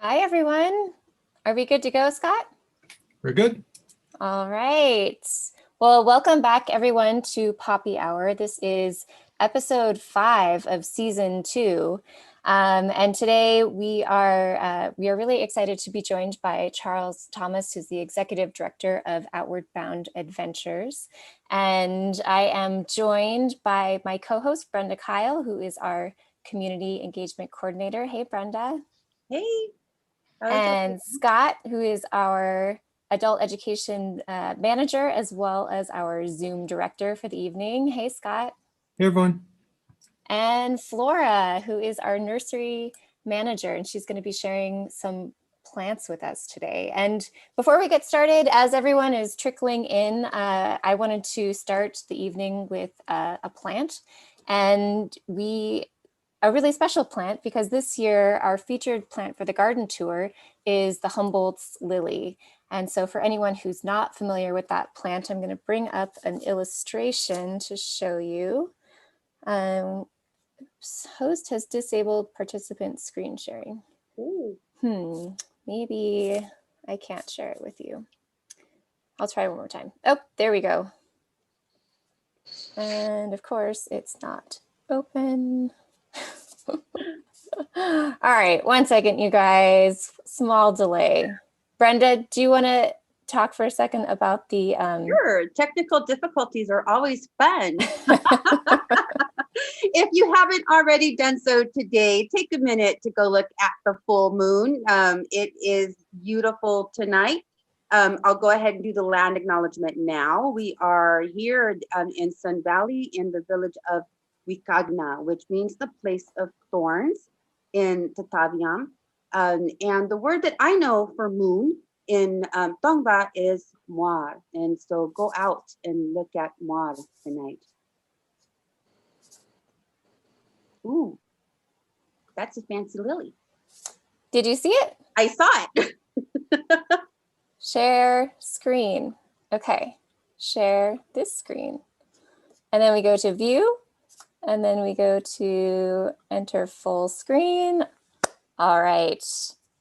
Hi, everyone. Are we good to go, Scott? We're good. All right. Well, welcome back, everyone, to Poppy Hour. This is episode 5 of season 2. And today we are really excited to be joined by Charles Thomas, who's the executive director of Outward Bound Adventures. And I am joined by my co-host, Brenda Kyle, who is our community engagement coordinator. Hey, Brenda. Hey, And Scott, who is our adult education manager, as well as our Zoom director for the evening. Hey, Scott. Hey, everyone. And Flora, who is our nursery manager, and she's going to be sharing some plants with us today. And before we get started, as everyone is trickling in, I wanted to start the evening with a plant. And a really special plant, because this year our featured plant for the garden tour is the Humboldt's lily. And so for anyone who's not familiar with that plant, I'm going to bring up an illustration to show you. Host has disabled participant screen sharing. Maybe I can't share it with you. I'll try one more time. Oh, there we go. And of course it's not open. All right, 1 second, you guys. Small delay. Brenda, do you want to talk for a second about the Sure, technical difficulties are always fun. If you haven't already done so today, take a minute to go look at the full moon. It is beautiful tonight. I'll go ahead and do the land acknowledgement now. We are here in Sun Valley in the village of Wikagna, which means the place of thorns in Tataviam. And the word that I know for moon in Tongva is Muir. And so go out and look at Muir tonight. Ooh, that's a fancy lily. Did you see it? I saw it. Share screen. Okay, share this screen. And then we go to view, and then we go to enter full screen. All right,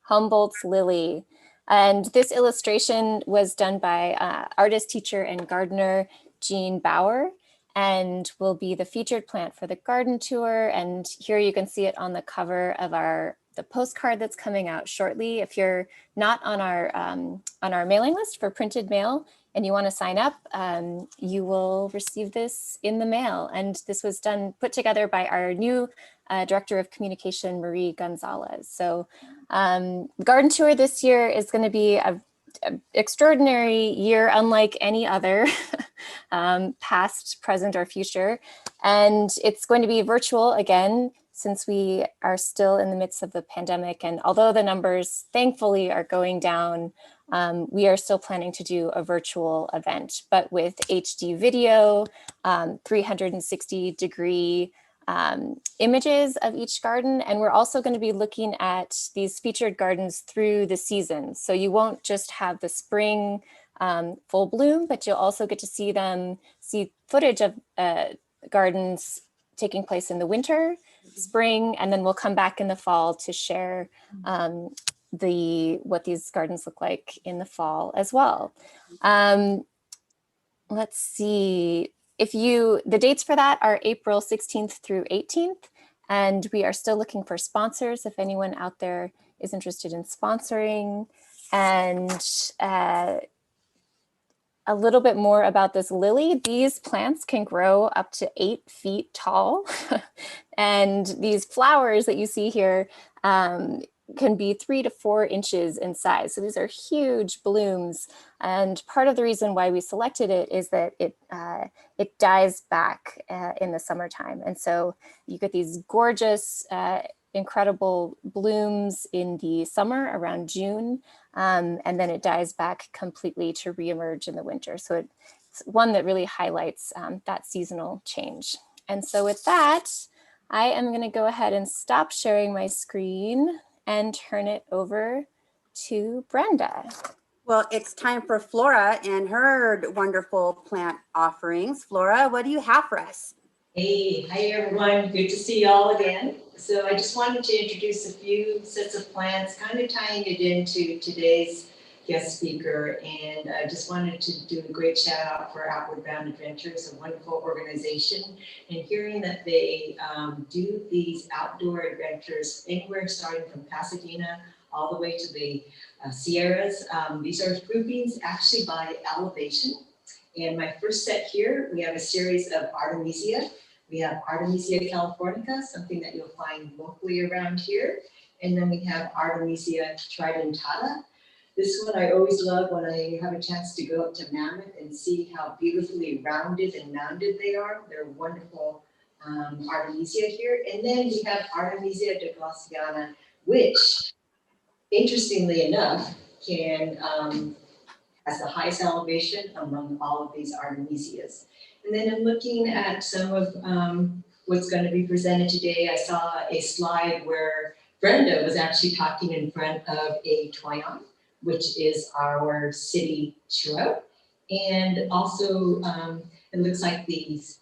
Humboldt's lily. And this illustration was done by artist, teacher, and gardener Jean Bauer, and will be the featured plant for the garden tour. And here you can see it on the cover of the postcard that's coming out shortly. If you're not on our mailing list for printed mail and you want to sign up, you will receive this in the mail. And this was put together by our new Director of Communication, Marie Gonzalez. So the garden tour this year is going to be an extraordinary year, unlike any other, past, present, or future. And it's going to be virtual again, since we are still in the midst of the pandemic. And although the numbers thankfully are going down, we are still planning to do a virtual event, but with HD video, 360-degree images of each garden. And we're also going to be looking at these featured gardens through the seasons. So you won't just have the spring full bloom, but you'll also get to see footage of gardens taking place in the winter, spring, and then we'll come back in the fall to share what these gardens look like in the fall as well. Let's see. The dates for that are April 16th through 18th, and we are still looking for sponsors if anyone out there is interested in sponsoring. And a little bit more about this lily. These plants can grow up to 8 feet tall. And these flowers that you see here can be 3 to 4 inches in size. So these are huge blooms. And part of the reason why we selected it is that it dies back in the summertime. And so you get these gorgeous, incredible blooms in the summer around June. And then it dies back completely to reemerge in the winter. So it's one that really highlights that seasonal change. And so with that, I am going to go ahead and stop sharing my screen and turn it over to Brenda. Well, it's time for Flora and her wonderful plant offerings. Flora, what do you have for us? Hey, hi everyone. Good to see you all again. So I just wanted to introduce a few sets of plans, kind of tying it into today's guest speaker. And I just wanted to do a great shout out for Outward Bound Adventures, a wonderful organization. And hearing that they do these outdoor adventures anywhere starting from Pasadena all the way to the Sierras. These are groupings actually by elevation. And my first set here, we have a series of Artemisia. We have Artemisia californica, something that you'll find locally around here. And then we have Artemisia tridentata. This one I always love when I have a chance to go up to Mammoth and see how beautifully rounded and mounded they are. They're wonderful Artemisia here. And then we have Artemisia de Glauciana, which, interestingly enough, has the highest elevation among all of these Artemisias. And then in looking at some of what's going to be presented today, I saw a slide where Brenda was actually talking in front of a toyon, which is our city shrub. And also, it looks like these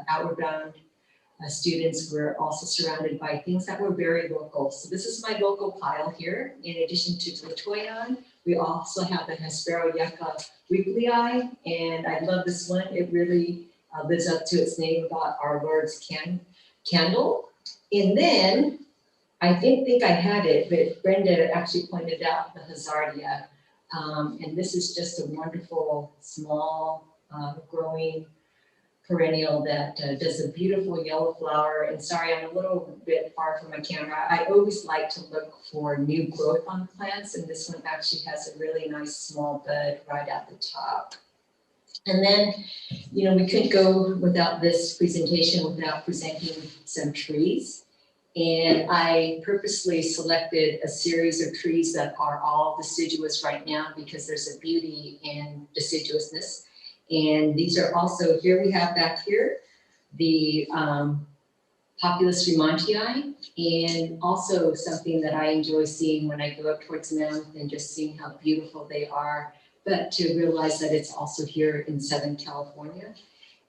Outward Bound students were also surrounded by things that were very local. So this is my local pile here. In addition to the toyon, we also have the Hespero yucca weeklii, and I love this one. It really lives up to its name about our Lord's candle. And then, I didn't think I had it, but Brenda actually pointed out the Hazardia. And this is just a wonderful, small, growing perennial that does a beautiful yellow flower. And sorry, I'm a little bit far from my camera. I always like to look for new growth on plants, and this one actually has a really nice small bud right at the top. And then, you know, we couldn't go without this presentation without presenting some trees. And I purposely selected a series of trees that are all deciduous right now because there's a beauty in deciduousness. And these are also, here we have back here, the Populus remontii, and also something that I enjoy seeing when I go up towards Mammoth and just seeing how beautiful they are, but to realize that it's also here in Southern California.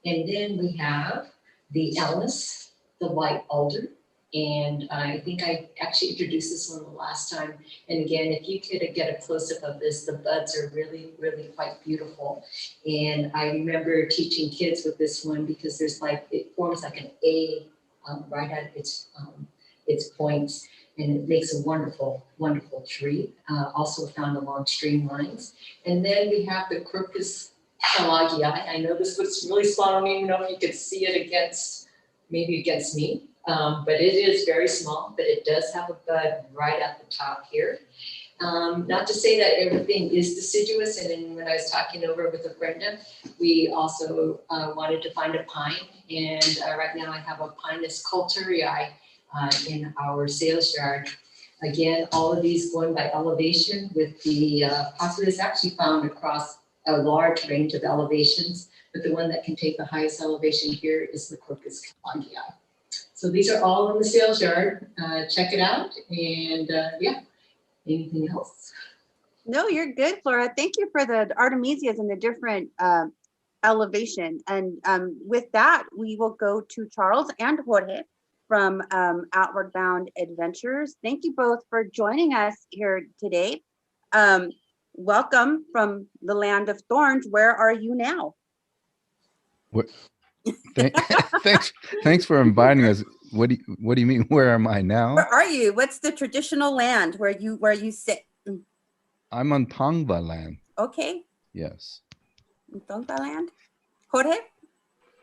And then we have the Ellis, the white alder. And I think I actually introduced this one the last time. And again, if you could get a close-up of this, the buds are really, really quite beautiful. And I remember teaching kids with this one because there's like, it forms like an A right at its points. And it makes a wonderful, wonderful tree. Also found along streamlines. And then we have the Crocus pelagii. I know this looks really small. I don't even know if you could see it against me. But it is very small, but it does have a bud right at the top here. Not to say that everything is deciduous, and then when I was talking over with Brenda, we also wanted to find a pine, and right now I have a Pinus coulterii in our sales yard. Again, all of these going by elevation with the populus actually found across a large range of elevations, but the one that can take the highest elevation here is the Crocus pelagii. So these are all in the sales yard. Check it out. And yeah, anything else? No, you're good, Flora. Thank you for the Artemisias and the different elevation. And with that, we will go to Charles and Jorge from Outward Bound Adventures. Thank you both for joining us here today. Welcome from the land of thorns. Where are you now? What? Thanks for inviting us. What do you mean? Where am I now? Where are you? What's the traditional land where you sit? I'm on Tongva land. Okay. Yes. Tongva land. Jorge?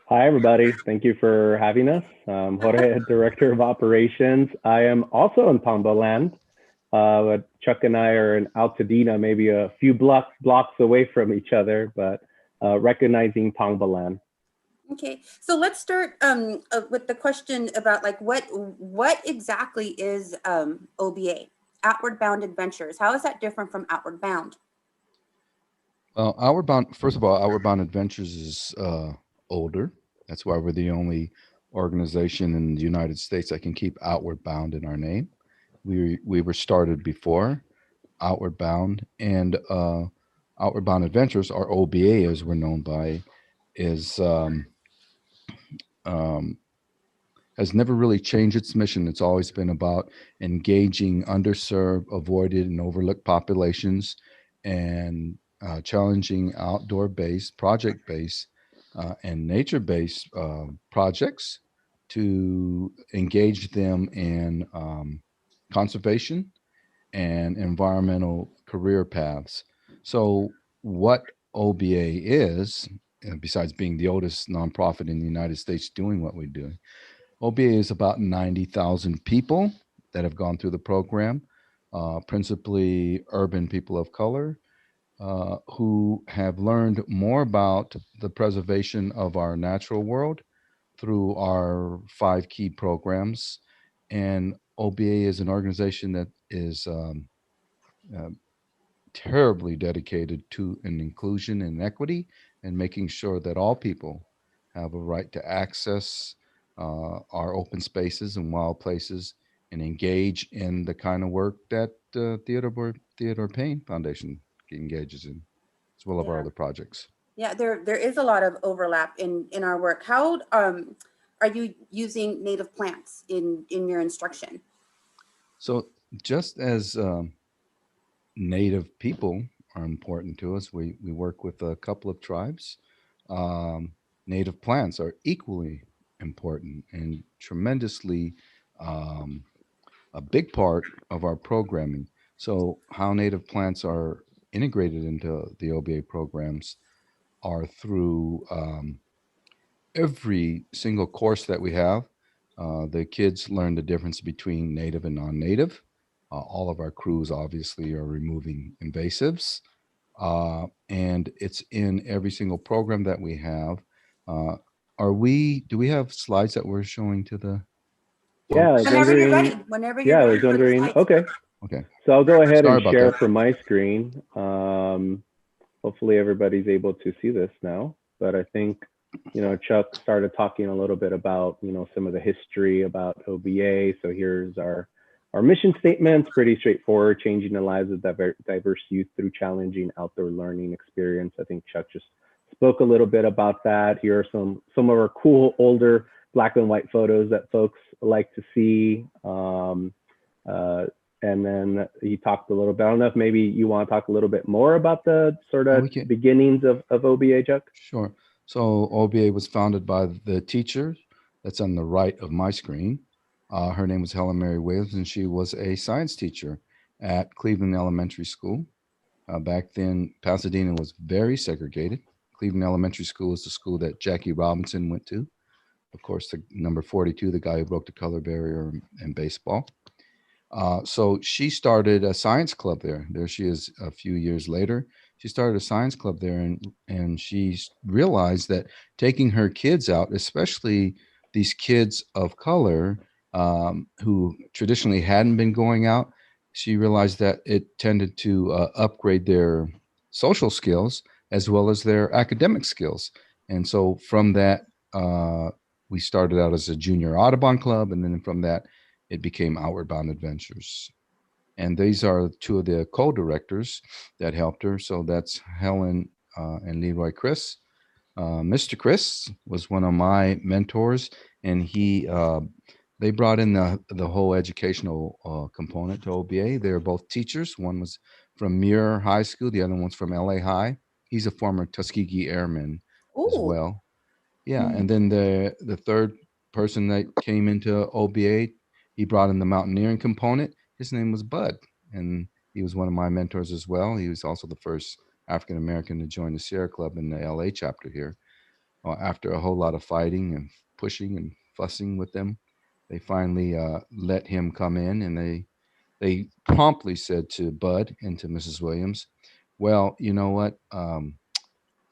Hi, everybody. Thank you for having us. Jorge, Director of Operations. I am also in Tongva land. But Chuck and I are in Altadena, maybe a few blocks away from each other, but recognizing Tongva land. Okay, so let's start with the question about like what exactly is OBA, Outward Bound Adventures? How is that different from Outward Bound? Well, first of all, Outward Bound Adventures is older. That's why we're the only organization in the United States that can keep Outward Bound in our name. We were started before Outward Bound, and Outward Bound Adventures, or OBA as we're known by, is has never really changed its mission. It's always been about engaging underserved, avoided, and overlooked populations, and challenging outdoor-based, project-based, and nature-based projects to engage them in conservation and environmental career paths. So what OBA is, besides being the oldest nonprofit in the United States doing what we do, OBA is about 90,000 people that have gone through the program, principally urban people of color, who have learned more about the preservation of our natural world through our 5 key programs. And OBA is an organization that is uh, terribly dedicated to an inclusion and equity, and making sure that all people have a right to access our open spaces and wild places, and engage in the kind of work that Theodore Payne Foundation engages in, as well as our Yeah. other projects. Yeah, there is a lot of overlap in our work. How are you using native plants in your instruction? So just as Native people are important to us, we work with a couple of tribes. Native plants are equally important and tremendously a big part of our programming. So how native plants are integrated into the OBA programs are through every single course that we have. The kids learn the difference between native and non-native. All of our crews obviously are removing invasives, and it's in every single program that we have. Do we have slides that we're showing to the Yeah, I was folks? Whenever you're wondering. ready. Whenever you're Yeah, I ready. was for the wondering. slides. Okay, Okay. so I'll go ahead Sorry and about share that. from my screen. Hopefully everybody's able to see this now. But I think, Chuck started talking a little bit about, some of the history about OBA. So here's our mission statements, pretty straightforward: changing the lives of diverse youth through challenging outdoor learning experience. I think Chuck just spoke a little bit about that. Here are some of our cool older black and white photos that folks like to see. And then he talked a little bit. I don't know if maybe you want to talk a little bit more about the sort of beginnings of OBA, Chuck? Sure. So OBA was founded by the teacher that's on the right of my screen. Her name was Helen Mary Williams, and she was a science teacher at Cleveland Elementary School. Back then, Pasadena was very segregated. Cleveland Elementary School is the school that Jackie Robinson went to. Of course, the number 42, the guy who broke the color barrier in baseball. So she started a science club there. There she is a few years later. She started a science club there, and she realized that taking her kids out, especially these kids of color who traditionally hadn't been going out, she realized that it tended to upgrade their social skills as well as their academic skills. And so from that, we started out as a junior Audubon club, and then from that, it became Outward Bound Adventures. And these are 2 of the co-directors that helped her. So that's Helen and Leroy Chris. Mr. Chris was one of my mentors, and they brought in the whole educational component to OBA. They're both teachers. One was from Muir High School. The other one's from LA High. He's a former Tuskegee Airman as well. Yeah. And then the third person that came into OBA, he brought in the mountaineering component. His name was Bud, and he was one of my mentors as well. He was also the first African-American to join the Sierra Club in the LA chapter here. After a whole lot of fighting and pushing and fussing with them, they finally let him come in, and they promptly said to Bud and to Mrs. Williams, well, you know what?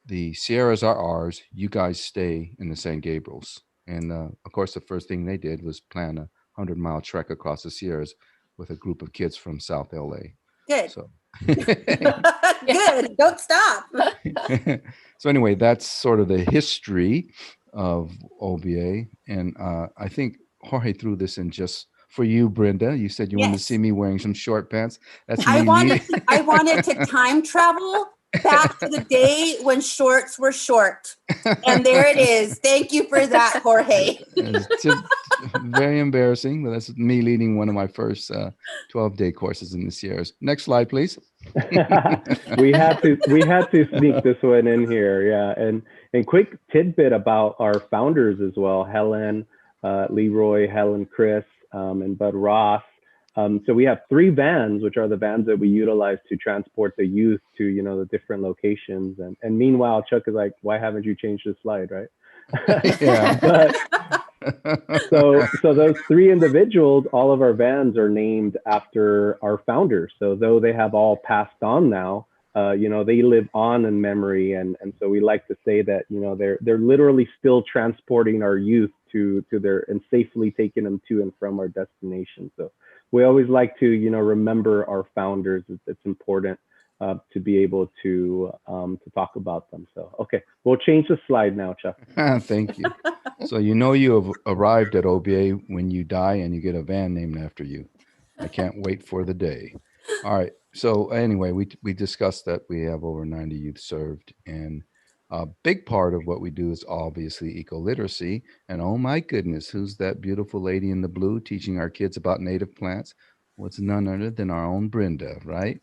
The Sierras are ours. You guys stay in the San Gabriels. And of course, the first thing they did was plan a 100-mile trek across the Sierras with a group of kids from South LA. Good. So good. Don't stop. So anyway, that's sort of the history of OBA. And I think Jorge threw this in just for you, Brenda. You said you wanted to see me wearing some short pants. That's me. I wanted to time travel back to the day when shorts were short. And there it is. Thank you for that, Jorge. It's just very embarrassing, but that's me leading one of my first 12-day courses in this year. Next slide, please. we had to sneak this one in here, yeah. And quick tidbit about our founders as well: Helen, Leroy, Helen, Chris, and Bud Ross. So we have 3 vans, which are the vans that we utilize to transport the youth to, you know, the different locations. And meanwhile, Chuck is like, "Why haven't you changed the slide?" Right? Yeah. So those 3 individuals, all of our vans are named after our founders. So though they have all passed on now, you know, they live on in memory. And so we like to say that, you know, they're literally still transporting our youth to their, and safely taking them to and from our destination. So we always like to, you know, remember our founders. It's important to be able to talk about them. So, okay, we'll change the slide now, Chuck. Thank you. So you know you have arrived at OBA when you die and you get a van named after you. I can't wait for the day. All right. So anyway, we discussed that we have over 90 youth served, and a big part of what we do is obviously eco-literacy. And oh my goodness, who's that beautiful lady in the blue teaching our kids about native plants? What's none other than our own Brenda, right?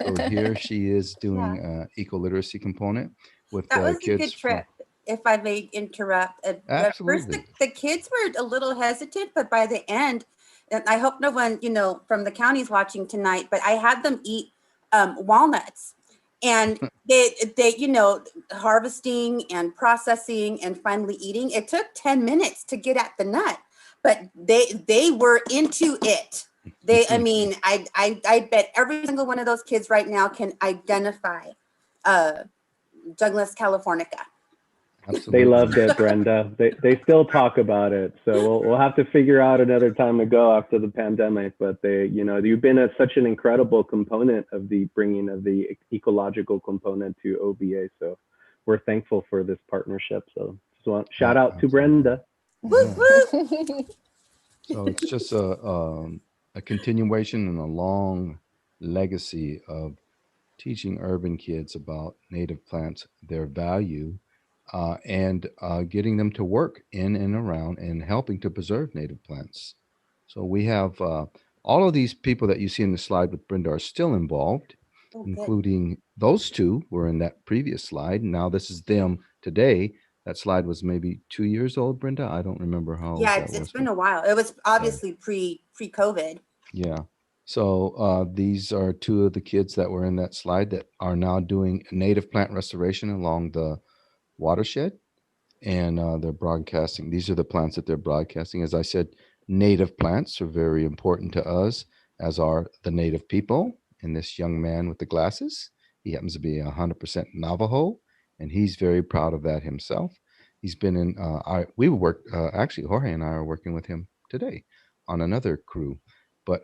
So here she is doing eco-literacy component with That was a kids good trip, if I may interrupt. At first, Absolutely. the kids were a little hesitant, but by the end, and I hope no one, you know, from the county's watching tonight, but I had them eat walnuts. And they, you know, harvesting and processing and finally eating. It took 10 minutes to get at the nut, but they were into it. I mean, I bet every single one of those kids right now can identify Douglas Californica. Absolutely. They loved it, Brenda. They still talk about it. So we'll have to figure out another time to go after the pandemic. But you know, you've been such an incredible component of the bringing of the ecological component to OBA. So we're thankful for this partnership. So just want shout out to Brenda. Woo, woo. So it's just a continuation and a long legacy of teaching urban kids about native plants, their value, and getting them to work in and around and helping to preserve native plants. So we have all of these people that you see in the slide with Brenda are still involved, including those 2 were in that previous slide. Now this is them today. That slide was maybe 2 years old, Brenda. I don't remember how. Yeah, it's been a while. It was obviously pre-COVID. Yeah. So these are 2 of the kids that were in that slide that are now doing native plant restoration along the watershed, and they're broadcasting. These are the plants that they're broadcasting. As I said, native plants are very important to us, as are the native people. And this young man with the glasses, he happens to be 100% Navajo, and he's very proud of that himself. He's been in, actually, Jorge and I are working with him today on another crew. But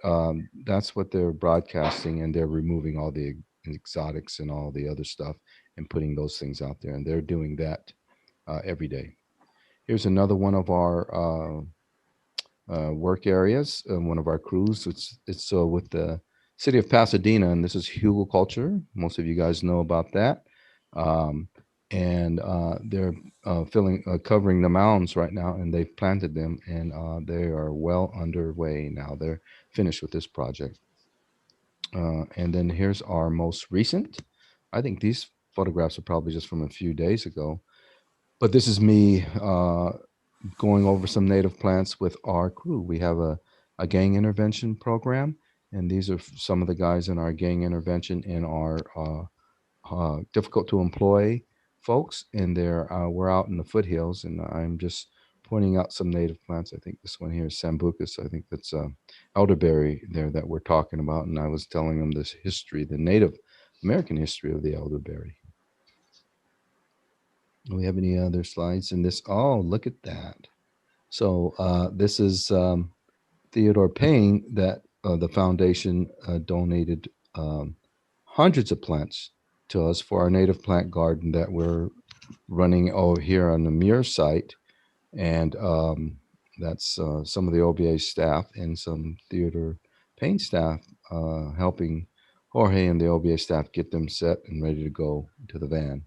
that's what they're broadcasting, and they're removing all the exotics and all the other stuff and putting those things out there. And they're doing that every day. Here's another one of our work areas, one of our crews. It's with the city of Pasadena, and this is hugelculture. Most of you guys know about that. And they're covering the mounds right now, and they've planted them, and they are well underway now. They're finished with this project. And then here's our most recent. I think these photographs are probably just from a few days ago, but this is me going over some native plants with our crew. We have a gang intervention program, and these are some of the guys in our gang intervention in our difficult to employ folks, and we're out in the foothills, and I'm just pointing out some native plants. I think this one here is Sambucus. I think that's elderberry there that we're talking about, and I was telling them this history, the Native American history of the elderberry. Do we have any other slides in this? Oh, look at that. So this is Theodore Payne, that the foundation donated hundreds of plants to us for our native plant garden that we're running over here on the Muir site. And that's some of the OBA staff and some Theodore Payne staff helping Jorge and the OBA staff get them set and ready to go to the van.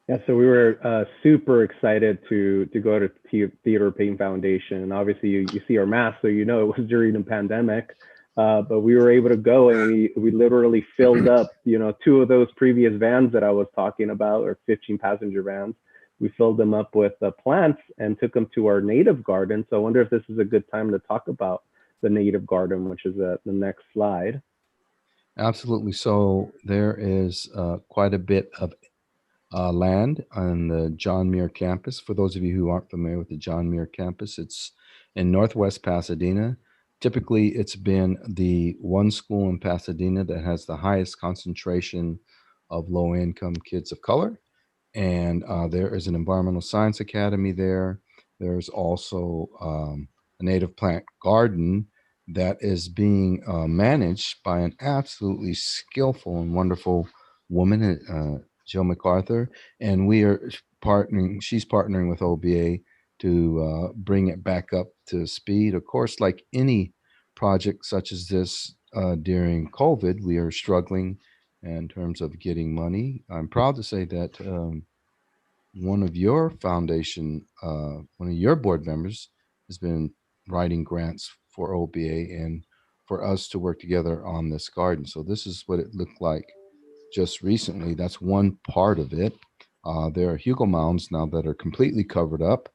Yeah, so we were super excited to go to Theodore Payne Foundation. And obviously you see our mask, so you know it was during the pandemic. But we were able to go, and we literally filled up, two of those previous vans that I was talking about, or 15 passenger vans. We filled them up with plants and took them to our native garden. So I wonder if this is a good time to talk about the native garden, which is the next slide. Absolutely. So there is quite a bit of land on the John Muir campus. For those of you who aren't familiar with the John Muir campus, it's in Northwest Pasadena. Typically, it's been the one school in Pasadena that has the highest concentration of low-income kids of color. And there is an environmental science academy there. There's also a native plant garden that is being managed by an absolutely skillful and wonderful woman, Jill MacArthur, and we are partnering. She's partnering with OBA to bring it back up to speed. Of course, like any project such as this during COVID, we are struggling in terms of getting money. I'm proud to say that one of your foundation, one of your board members has been writing grants for OBA and for us to work together on this garden. So this is what it looked like just recently. That's one part of it. There are hugel mounds now that are completely covered up.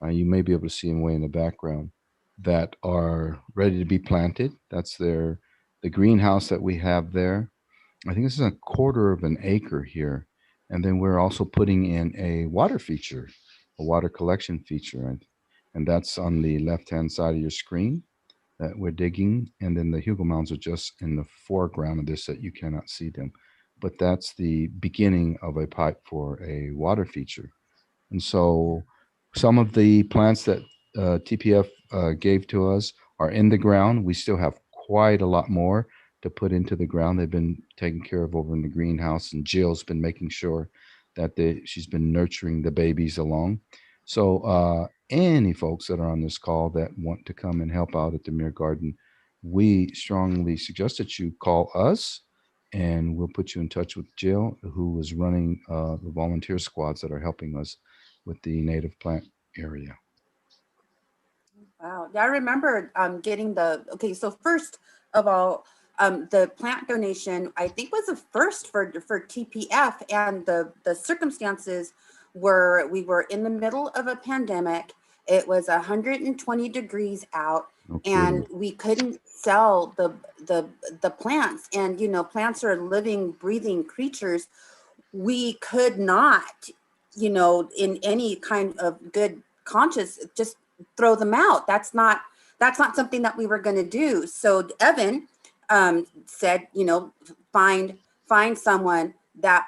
You may be able to see them way in the background that are ready to be planted. That's the greenhouse that we have there. I think this is a quarter of an acre here. And then we're also putting in a water feature, a water collection feature. And that's on the left-hand side of your screen that we're digging. And then the hugel mounds are just in the foreground of this that you cannot see them. But that's the beginning of a pipe for a water feature. And so some of the plants that TPF gave to us are in the ground. We still have quite a lot more to put into the ground. They've been taken care of over in the greenhouse, and Jill's been making sure that she's been nurturing the babies along. So any folks that are on this call that want to come and help out at the Muir Garden, we strongly suggest that you call us, and we'll put you in touch with Jill, who is running the volunteer squads that are helping us with the native plant area. Wow. Yeah, I remember getting so first of all, the plant donation, I think, was a first for TPF, and the circumstances were we were in the middle of a pandemic. It was 120 degrees out, and we couldn't sell the plants. And plants are living, breathing creatures. We could not, in any kind of good conscience, just throw them out. That's not something that we were going to do. So Evan said, find someone that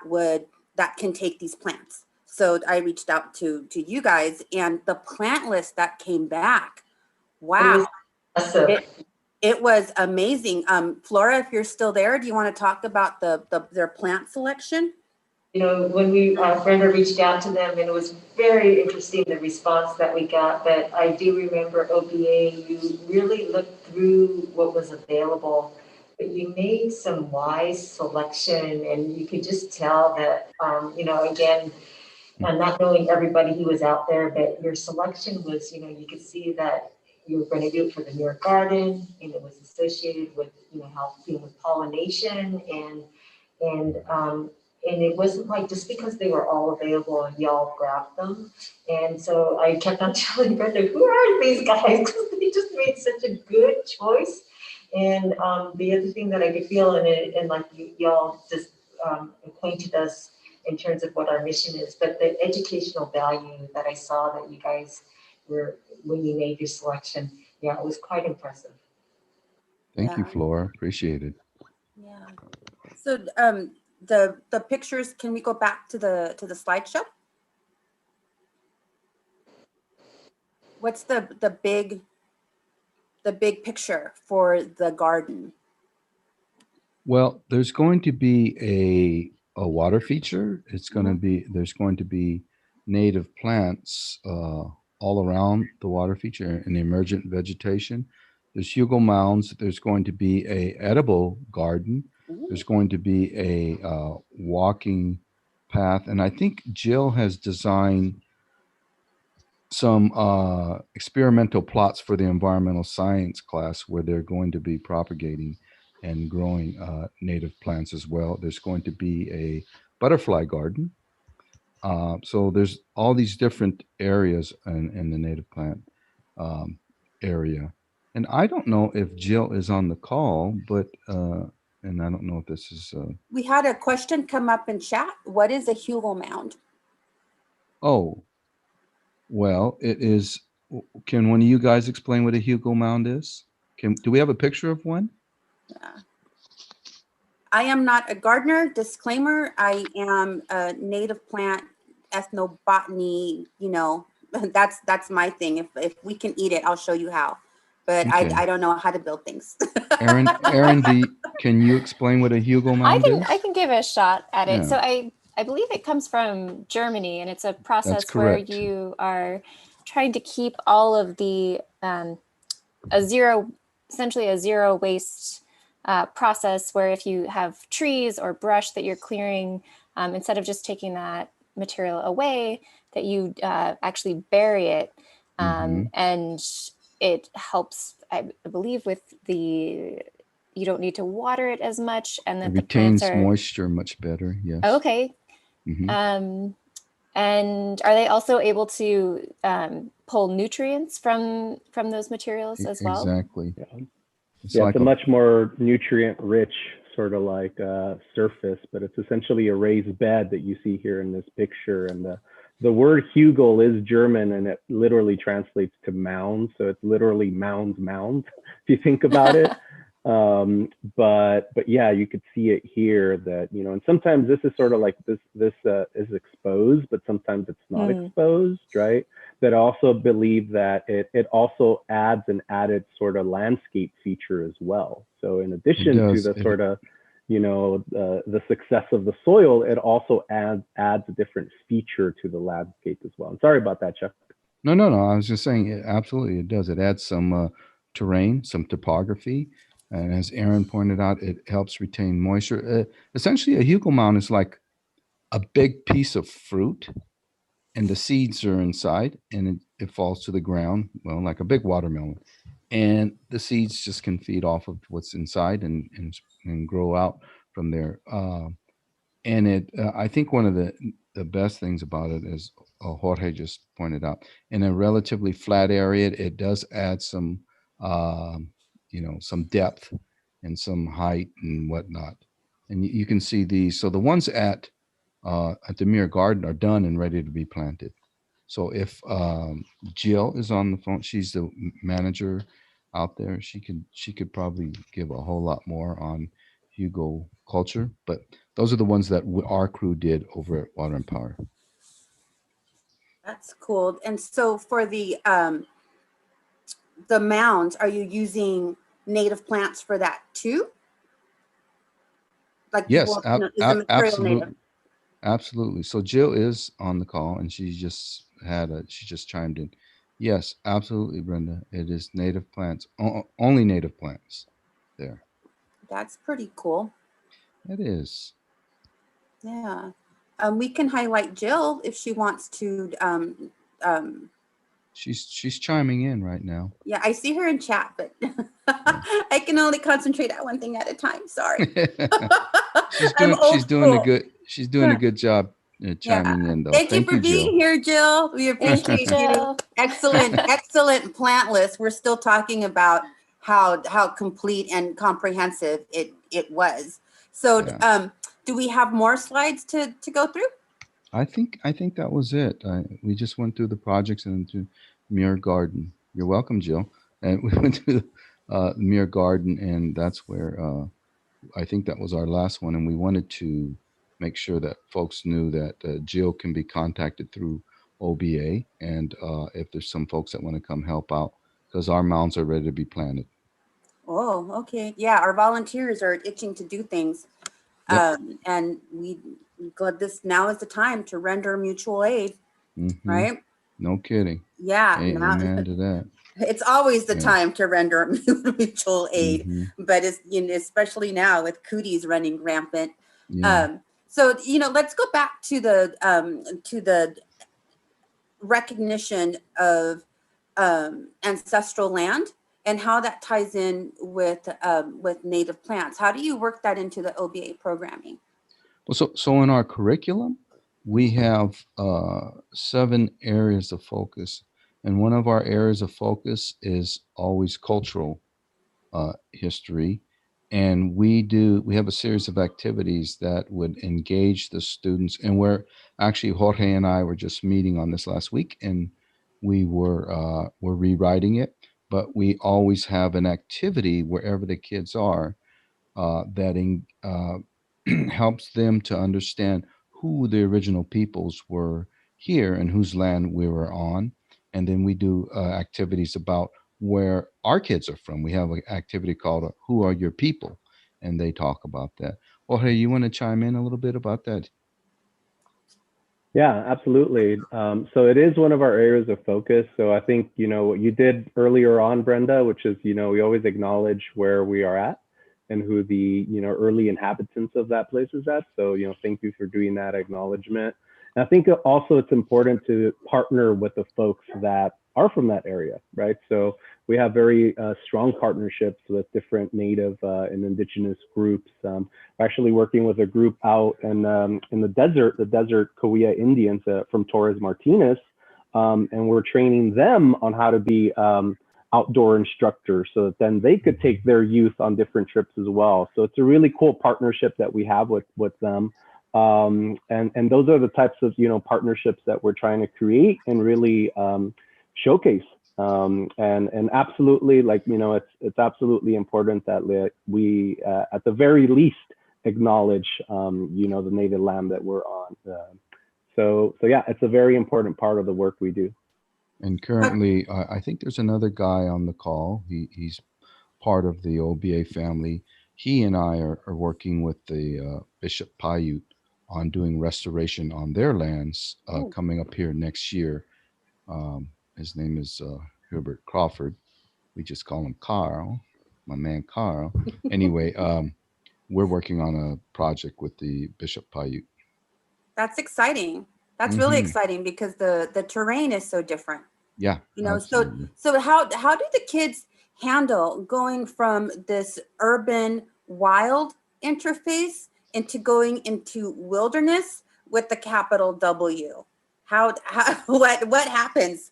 can take these plants. So I reached out to you guys, and the plant list that came back, wow, it was amazing. Flora, if you're still there, do you want to talk about their plant selection? When Brenda reached out to them, and it was very interesting, the response that we got. But I do remember OBA, you really looked through what was available, but you made some wise selection, and you could just tell that, again, not knowing everybody who was out there, but your selection was, you could see that you were going to do it for the Muir Garden, and it was associated with, helping with pollination and it wasn't like just because they were all available and y'all grabbed them. And so I kept on telling Brenda, who are these guys? Because they just made such a good choice. And the other thing that I could feel and like y'all just acquainted us in terms of what our mission is, but the educational value that I saw that you guys were, when you made your selection, yeah, it was quite impressive. Thank you, Flora. Appreciate it. Yeah. So the pictures, can we go back to the slideshow? What's the big picture for the garden? Well, there's going to be a water feature. It's going to be, there's going to be native plants all around the water feature and emergent vegetation. There's Hugo mounds. There's going to be a edible garden. There's going to be a walking path. And I think Jill has designed some experimental plots for the environmental science class where they're going to be propagating and growing native plants as well. There's going to be a butterfly garden. So there's all these different areas in the native plant area. And I don't know if Jill is on the call, but, and I don't know if this is. We had a question come up in chat. What is a Hugo mound? Oh, well, it is. Can one of you guys explain what a Hugo mound is? Do we have a picture of one? I am not a gardener. Disclaimer, I am a native plant ethnobotany, you know, that's my thing. If we can eat it, I'll show you how. But Okay. I don't know how to build things. Aaron, can you explain what a Hugo mound is? I can give a shot at it. Yeah. So I believe it comes from Germany, and it's a process where correct. you are trying to keep all of the essentially a zero waste process, where if you have trees or brush that you're clearing, instead of just taking that material away, that you actually bury it, and it helps, I believe, with you don't need to water it as much, and that It the plants retains are moisture much better. Yes. okay. Mhm. And are they also able to pull nutrients from those materials as well? Exactly. Yeah. It's Yeah, like it's a much more nutrient-rich sort of like surface, but it's essentially a raised bed that you see here in this picture. And the word Hugel is German, and it literally translates to mound. So it's literally mounds, if you think about it. But yeah, you could see it here that, you know, and sometimes this is sort of like this is exposed, but sometimes it's not exposed, right? But I also believe that it also adds an added sort of landscape feature as well. So in addition to the sort of, you know, the success of the soil, it also adds a different feature to the landscape as well. I'm sorry about that, Chuck. No. I was just saying, absolutely, it does. It adds some terrain, some topography. And as Aaron pointed out, it helps retain moisture. Essentially, a Hugo mound is like a big piece of fruit, and the seeds are inside, and it falls to the ground, well, like a big watermelon. And the seeds just can feed off of what's inside and grow out from there. And I think one of the best things about it is, Jorge just pointed out, in a relatively flat area, it does add some, you know, some depth and some height and whatnot. And you can see these. So the ones at the Muir Garden are done and ready to be planted. So if Jill is on the phone, she's the manager out there. She could probably give a whole lot more on Hugo culture, but those are the ones that our crew did over at Water and Power. That's cool. And so for the mounds, are you using native plants for that too? Like, yes, is the material absolutely. native? Absolutely. So Jill is on the call, and she just chimed in. Yes, absolutely, Brenda. It is native plants, only native plants there. That's pretty cool. It is. Yeah. We can highlight Jill if she wants to. She's chiming in right now. Yeah, I see her in chat, but I can only concentrate on one thing at a time. Sorry. she's doing a good job chiming in, though. Thank you for being here, Jill. We appreciate you. Excellent plant list. We're still talking about how complete and comprehensive it was. So do we have more slides to go through? I think that was it. We just went through the projects and into Muir Garden. You're welcome, Jill. And we went through the Muir Garden, and that's where I think that was our last one. And we wanted to make sure that folks knew that Jill can be contacted through OBA, and if there's some folks that want to come help out, because our mounds are ready to be planted. Oh, okay. Yeah, our volunteers are itching to do things. Yep. And this now is the time to render mutual aid, right? No kidding. Yeah. Amen to that. It's always the Yeah. time to render mutual aid, Mhm. but it's, especially now with cooties running rampant. Yeah. So, let's go back to the recognition of ancestral land and how that ties in with native plants. How do you work that into the OBA programming? Well, so in our curriculum, we have 7 areas of focus, and one of our areas of focus is always cultural history, and we have a series of activities that would engage the students. And we're actually, Jorge and I were just meeting on this last week, and we're rewriting it. But we always have an activity wherever the kids are that helps them to understand who the original peoples were here and whose land we were on. And then we do activities about where our kids are from. We have an activity called Who Are Your People? And they talk about that. Jorge, you want to chime in a little bit about that? Yeah, absolutely. So it is one of our areas of focus. So I think, what you did earlier on, Brenda, which is, we always acknowledge where we are at and who the, early inhabitants of that place is at. So, thank you for doing that acknowledgement. And I think also it's important to partner with the folks that are from that area, right? So we have very strong partnerships with different Native and Indigenous groups. We're actually working with a group out in the desert Cahuilla Indians from Torres Martinez, and we're training them on how to be outdoor instructors so that then they could take their youth on different trips as well. So it's a really cool partnership that we have with them. And those are the types of, partnerships that we're trying to create and really showcase. And absolutely, it's absolutely important that we, at the very least, acknowledge, the native land that we're on. So yeah, it's a very important part of the work we do. And currently, I think there's another guy on the call. He's part of the OBA family. He and I are working with the Bishop Paiute on doing restoration on their lands coming up here next year. His name is Herbert Crawford. We just call him Carl, my man Carl. Anyway, we're working on a project with the Bishop Paiute. That's exciting. That's really exciting because the terrain is so different. Yeah. Absolutely. So how do the kids handle going from this urban wild interface into going into wilderness with the capital W? What happens?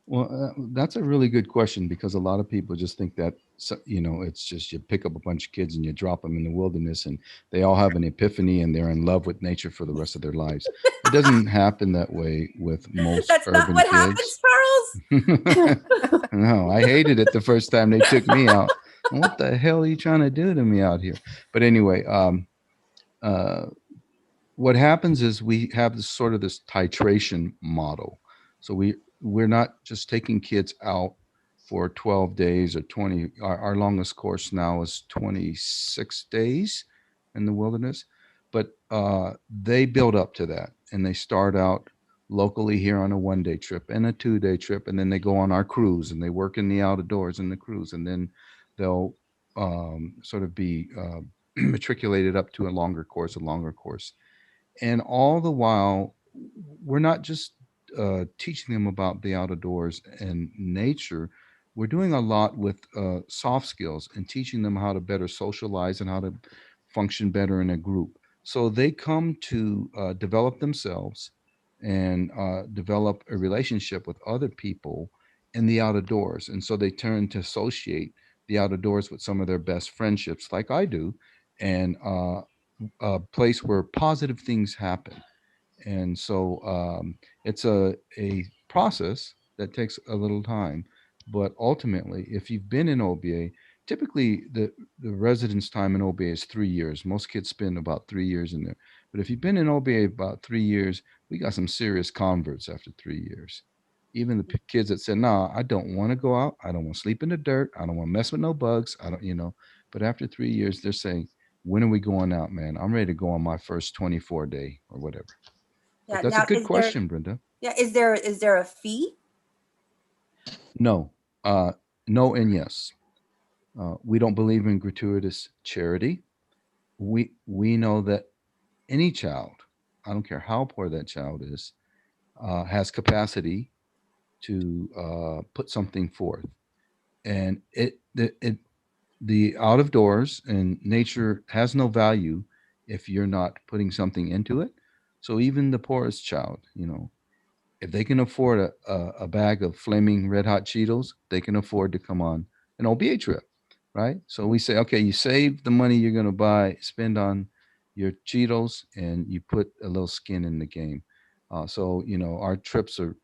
Well, that's a really good question, because a lot of people just think that, it's just you pick up a bunch of kids and you drop them in the wilderness and they all have an epiphany and they're in love with nature for the rest of their lives. It doesn't happen that way with most That's urban not what kids. happens, Charles. No, I hated it the first time they took me out. What the hell are you trying to do to me out here? But anyway, what happens is we have this titration model. So we're not just taking kids out for 12 days or 20. Our longest course now is 26 days in the wilderness, but they build up to that, and they start out locally here on a 1-day trip and a 2-day trip, and then they go on our cruise and they work in the outdoors in the cruise, and then they'll be matriculated up to a longer course. And all the while, we're not just teaching them about the outdoors and nature. We're doing a lot with soft skills and teaching them how to better socialize and how to function better in a group. So they come to develop themselves and develop a relationship with other people in the outdoors. And so they turn to associate the outdoors with some of their best friendships, like I do, and a place where positive things happen. And so it's a process that takes a little time. But ultimately, if you've been in OBA, typically the residence time in OBA is 3 years. Most kids spend about 3 years in there. But if you've been in OBA about 3 years, we got some serious converts after 3 years. Even the kids that said, "No, I don't want to go out. I don't want to sleep in the dirt. I don't want to mess with no bugs. I don't." But after 3 years, they're saying, "When are we going out, man? I'm ready to go on my first 24 day or whatever." Yeah, But that's now a good question, Brenda. is there a fee? No, No and yes. We don't believe in gratuitous charity. We know that any child, I don't care how poor that child is, has capacity to put something forth, and the out of doors and nature has no value if you're not putting something into it. So even the poorest child, if they can afford a bag of flaming red hot Cheetos, they can afford to come on an OBA trip, right? So we say, okay, you save the money you're going to spend on your Cheetos, and you put a little skin in the game. So, our trips are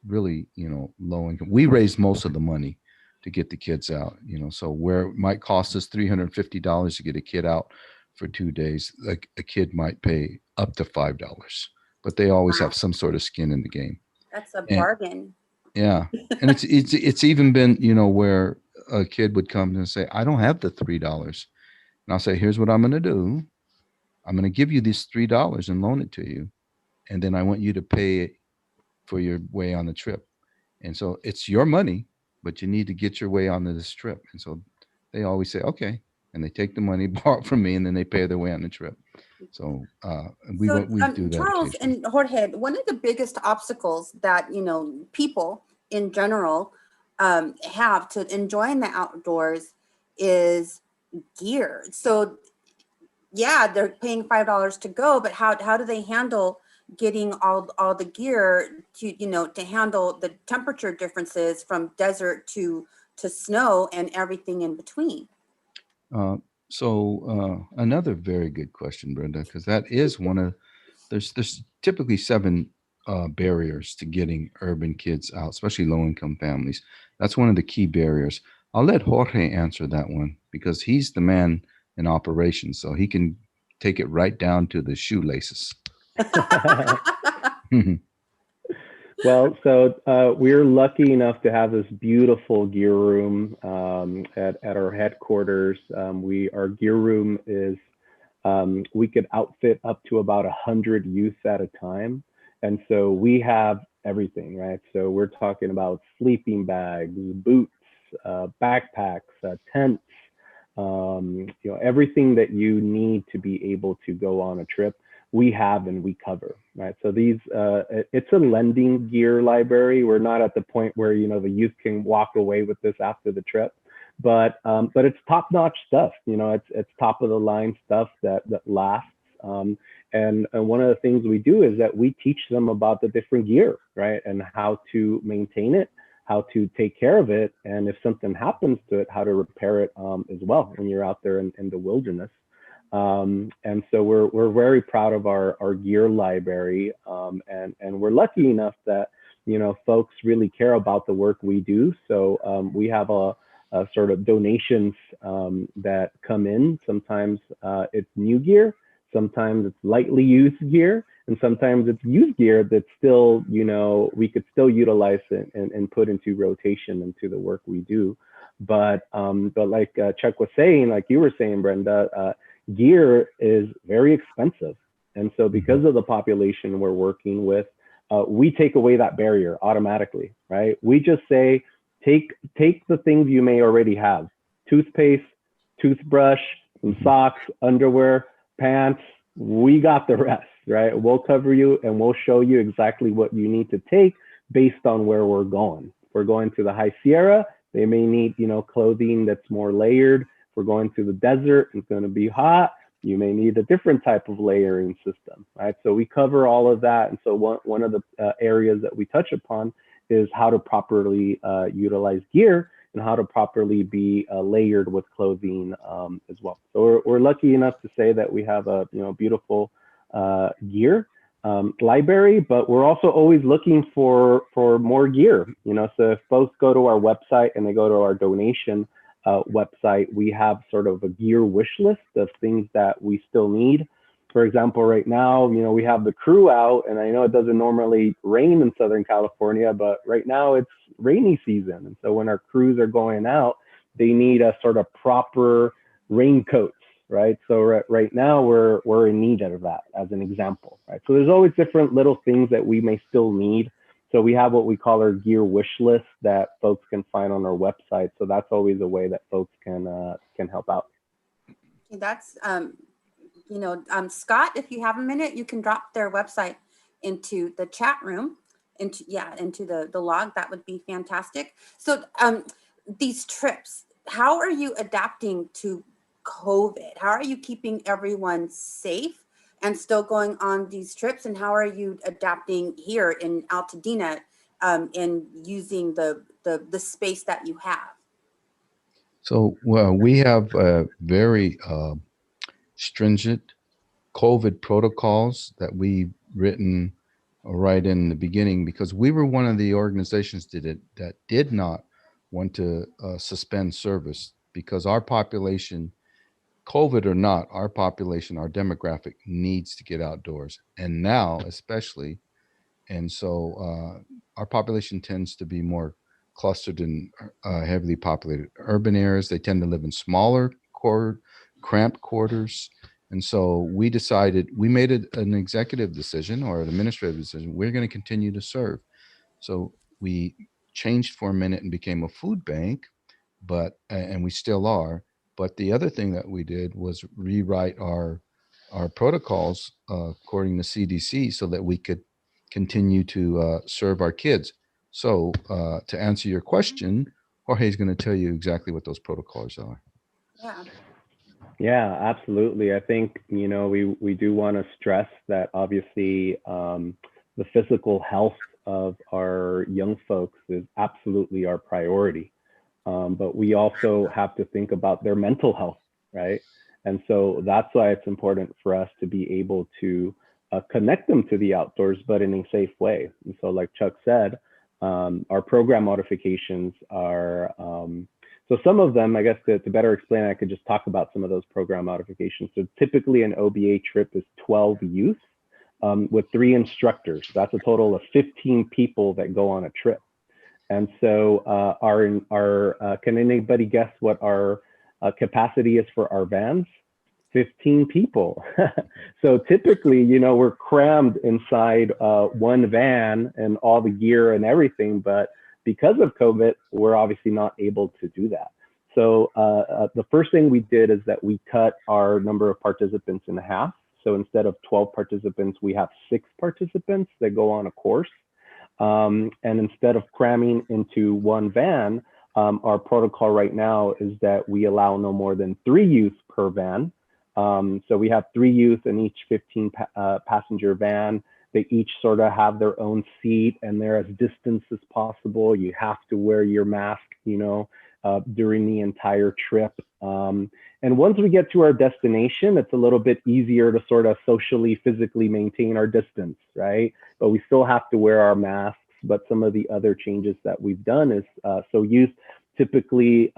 really, low income. We raise most of the money to get the kids out, so where it might cost us $350 to get a kid out for 2 days, like a kid might pay up to $5, but they always Wow. have some sort of skin in the game. That's a And bargain. yeah, and it's even been, where a kid would come and say, I don't have the $3, and I'll say, here's what I'm going to do. I'm going to give you this $3 and loan it to you, and then I want you to pay it for your way on the trip. And so it's your money, but you need to get your way onto this trip. And so they always say, okay, and they take the money bought from me, and then they pay their way on the trip. So we do that Charles occasionally. and Jorge, one of the biggest obstacles that people in general have to enjoying the outdoors is gear. So yeah, they're paying $5 to go, but how do they handle getting all the gear to handle the temperature differences from desert to snow and everything in between? So another very good question, Brenda, because that is one of there's typically 7 barriers to getting urban kids out, especially low income families. That's one of the key barriers. I'll let Jorge answer that one because he's the man in operations, so he can take it right down to the shoelaces. Well, so we're lucky enough to have this beautiful gear room at our headquarters. Our gear room is, we could outfit up to about 100 youth at a time. And so we have everything, right? So we're talking about sleeping bags, boots, backpacks, tents, everything that you need to be able to go on a trip, we have and we cover, right? So it's a lending gear library. We're not at the point where, the youth can walk away with this after the trip, but it's top-notch stuff. It's top of the line stuff that lasts. And one of the things we do is that we teach them about the different gear, right? And how to maintain it, how to take care of it. And if something happens to it, how to repair it as well when you're out there in the wilderness. And so we're very proud of our gear library. And we're lucky enough that, folks really care about the work we do. So we have a sort of donations that come in. Sometimes it's new gear, sometimes it's lightly used gear, and sometimes it's used gear that's still, we could still utilize it and put into rotation into the work we do. But like Chuck was saying, like you were saying, Brenda, gear is very expensive. And so because of the population we're working with, we take away that barrier automatically, right? We just say, take the things you may already have: toothpaste, toothbrush, some socks, underwear, pants. We got the rest, right? We'll cover you and we'll show you exactly what you need to take based on where we're going. If we're going to the High Sierra, they may need, clothing that's more layered. If we're going to the desert, it's going to be hot. You may need a different type of layering system, right? So we cover all of that. And so one of the areas that we touch upon is how to properly utilize gear and how to properly be layered with clothing as well. So we're lucky enough to say that we have a beautiful gear library, but we're also always looking for more gear. So if folks go to our website and they go to our donation website, we have sort of a gear wish list of things that we still need. For example, right now, we have the crew out, and I know it doesn't normally rain in Southern California, but right now it's rainy season. And so when our crews are going out, they need a sort of proper raincoats, right? So right now we're in need of that, as an example, right? So there's always different little things that we may still need. So we have what we call our gear wish list that folks can find on our website. So that's always a way that folks can help out. That's, Scott, if you have a minute, you can drop their website into the chat room, into the log. That would be fantastic. So these trips, how are you adapting to COVID? How are you keeping everyone safe and still going on these trips? And how are you adapting here in Altadena in using the space that you have? So we have very stringent COVID protocols that we've written right in the beginning, because we were one of the organizations that did not want to suspend service, because our population, COVID or not, our population, our demographic needs to get outdoors, and now especially. And so our population tends to be more clustered in heavily populated urban areas. They tend to live in smaller, cramped quarters. And so we made an executive decision or an administrative decision. We're going to continue to serve. So we changed for a minute and became a food bank, and we still are. But the other thing that we did was rewrite our protocols according to CDC so that we could continue to serve our kids. So to answer your question, Jorge is going to tell you exactly what those protocols are. Yeah. Yeah, absolutely. I think, we do want to stress that obviously the physical health of our young folks is absolutely our priority. But we also have to think about their mental health, right? And so that's why it's important for us to be able to connect them to the outdoors, but in a safe way. And so like Chuck said, our program modifications are, so some of them, I guess to better explain, I could just talk about some of those program modifications. So typically an OBA trip is 12 youth with 3 instructors. That's a total of 15 people that go on a trip. And so can anybody guess what our capacity is for our vans? 15 people. So typically, we're crammed inside one van and all the gear and everything, but because of COVID, we're obviously not able to do that. So the first thing we did is that we cut our number of participants in half. So instead of 12 participants, we have 6 participants that go on a course. And instead of cramming into one van, our protocol right now is that we allow no more than 3 youth per van. So we have 3 youth in each 15 passenger van. They each sort of have their own seat and they're as distant as possible. You have to wear your mask, during the entire trip. And once we get to our destination, it's a little bit easier to sort of socially, physically maintain our distance, right? But we still have to wear our masks. But some of the other changes that we've done is, so youth typically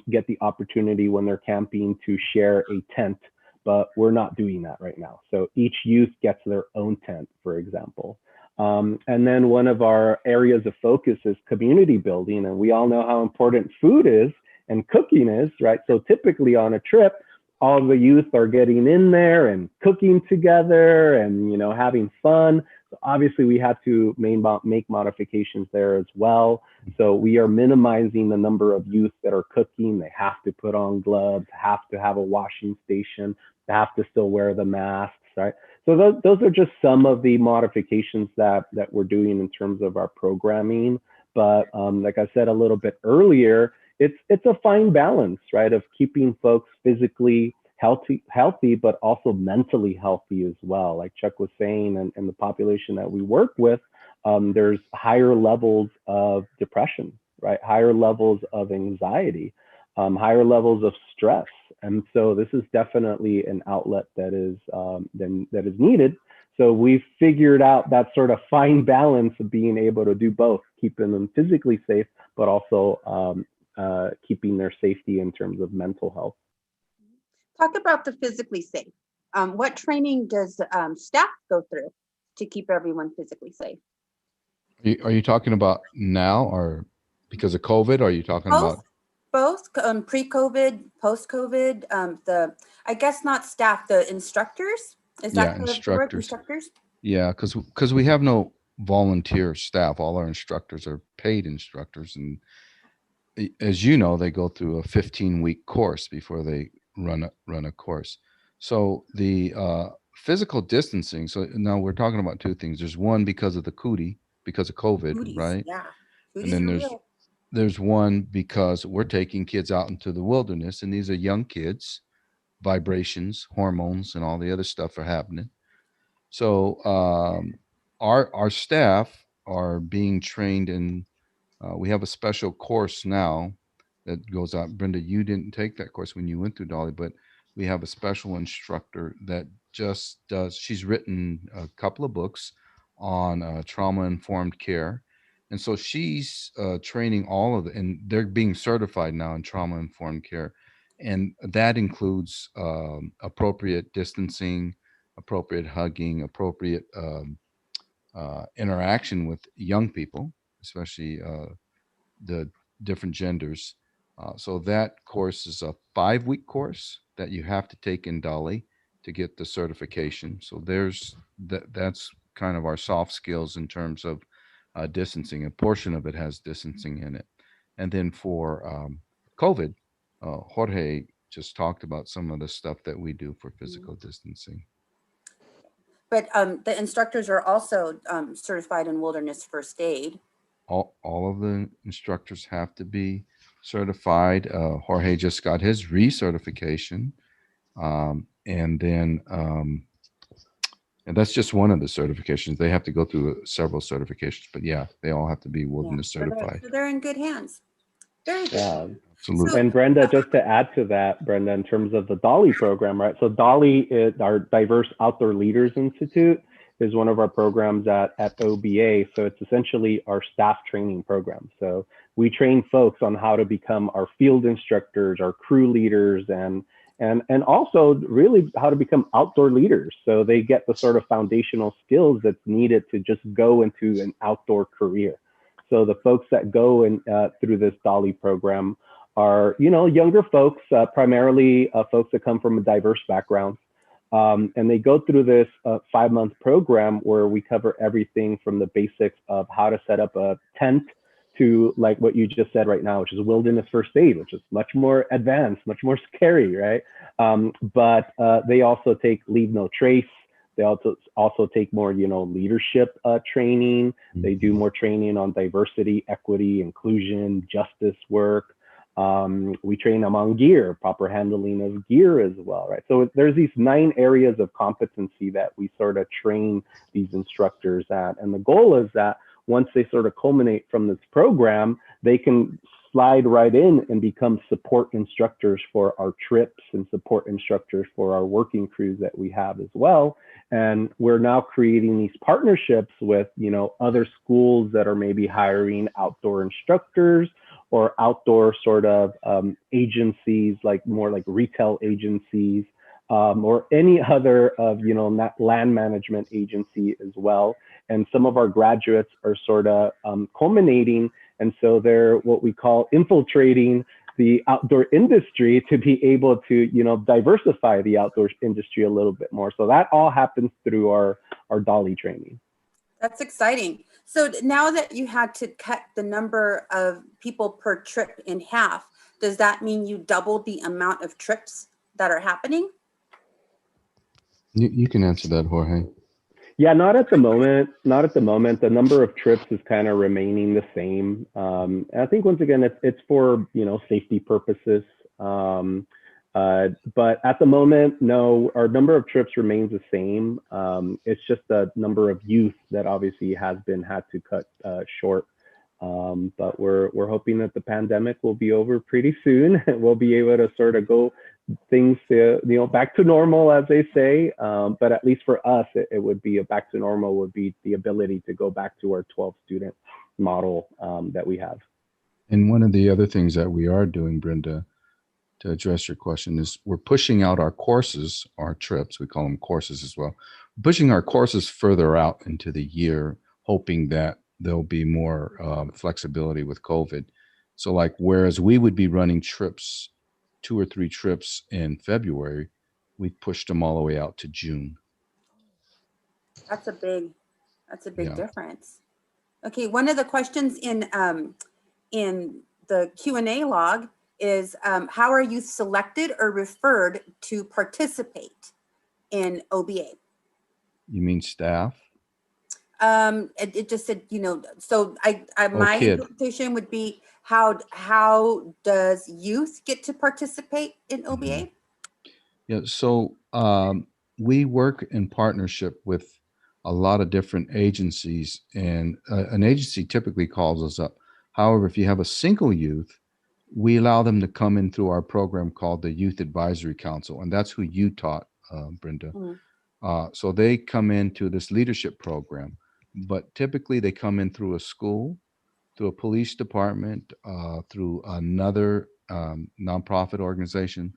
get the opportunity when they're camping to share a tent, but we're not doing that right now. So each youth gets their own tent, for example. And then one of our areas of focus is community building. And we all know how important food is and cooking is, right? So typically on a trip, all the youth are getting in there and cooking together and, having fun. So obviously we have to make modifications there as well. So we are minimizing the number of youth that are cooking. They have to put on gloves, have to have a washing station, they have to still wear the masks, right? So those are just some of the modifications that we're doing in terms of our programming. But like I said a little bit earlier, it's a fine balance, right, of keeping folks physically healthy, but also mentally healthy as well. Like Chuck was saying, and the population that we work with, there's higher levels of depression, right? Higher levels of anxiety, higher levels of stress. And so this is definitely an outlet that is needed. So we figured out that sort of fine balance of being able to do both, keeping them physically safe, but also keeping their safety in terms of mental health. Talk about the physically safe. What training does staff go through to keep everyone physically safe? Are you talking about now or because of COVID? Or are you talking about both pre-COVID, post-COVID? I guess not staff, the instructors. Is that the word, instructors? Yeah, because we have no volunteer staff. All our instructors are paid instructors. And as you know, they go through a 15-week course before they run a course. So the physical distancing. So now we're talking about two things. There's one because of the cootie, because of COVID, Cooties, right? yeah. And Cooties then are real. there's one because we're taking kids out into the wilderness, and these are young kids, vibrations, hormones, and all the other stuff are happening. So our staff are being trained in. We have a special course now that goes out. Brenda, you didn't take that course when you went through Dolly, but we have a special instructor that just does. She's written a couple of books on trauma-informed care, and so she's training all of the, and they're being certified now in trauma-informed care, and that includes appropriate distancing, appropriate hugging, appropriate interaction with young people, especially the different genders. So that course is a 5-week course that you have to take in Dolly to get the certification. So that's kind of our soft skills in terms of distancing. A portion of it has distancing in it. And then for COVID, Jorge just talked about some of the stuff that we do for physical distancing. But the instructors are also certified in wilderness first aid. All of the instructors have to be certified. Jorge just got his recertification. And then, and that's just one of the certifications. They have to go through several certifications, but yeah, they all have to be wilderness certified. So they're in good hands. Very good. Yeah. Absolutely. And Brenda, just to add to that, Brenda, in terms of the Dolly program, right? So Dolly is our Diverse Outdoor Leaders Institute, is one of our programs at OBA. So it's essentially our staff training program. So we train folks on how to become our field instructors, our crew leaders, and also really how to become outdoor leaders. So they get the sort of foundational skills that's needed to just go into an outdoor career. So the folks that go in through this Dolly program are, younger folks, primarily folks that come from a diverse background. And they go through this 5-month program where we cover everything from the basics of how to set up a tent to like what you just said right now, which is wilderness first aid, which is much more advanced, much more scary, right? But they also take leave no trace. They also take more, leadership training. They do more training on diversity, equity, inclusion, justice work. We train them on gear, proper handling of gear as well, right? So there's these 9 areas of competency that we sort of train these instructors at. And the goal is that once they sort of culminate from this program, they can slide right in and become support instructors for our trips and support instructors for our working crews that we have as well. And we're now creating these partnerships with, other schools that are maybe hiring outdoor instructors or outdoor sort of agencies, like more like retail agencies, or any other of, land management agency as well. And some of our graduates are sort of culminating. And so they're what we call infiltrating the outdoor industry to be able to, diversify the outdoor industry a little bit more. So that all happens through our Dolly training. That's exciting. So now that you had to cut the number of people per trip in half, does that mean you doubled the amount of trips that are happening? You can answer that, Jorge. Yeah, not at the moment. Not at the moment. The number of trips is kind of remaining the same. And I think once again, it's for safety purposes. But at the moment, no, our number of trips remains the same. It's just the number of youth that obviously had to cut short. But we're hoping that the pandemic will be over pretty soon. We'll be able to sort of go things to, back to normal, as they say. But at least for us, it would be back to normal would be the ability to go back to our 12 student model that we have. And one of the other things that we are doing, Brenda, to address your question, is we're pushing out our courses, our trips, we call them courses as well, pushing our courses further out into the year, hoping that there'll be more flexibility with COVID. So like, whereas we would be running trips, 2 or 3 trips in February, we pushed them all the way out to June. That's a big That's a big Yeah. difference. Okay, one of the questions in the Q&A log is how are you selected or referred to participate in OBA? You mean staff? It just said, you know, so my kid. interpretation would be how does youth get to participate in OBA? Yeah. So we work in partnership with a lot of different agencies, and an agency typically calls us up. However, if you have a single youth, we allow them to come in through our program called the Youth Advisory Council, and that's who you taught, Brenda. So they come into this leadership program, but typically they come in through a school, through a police department, through another nonprofit organization.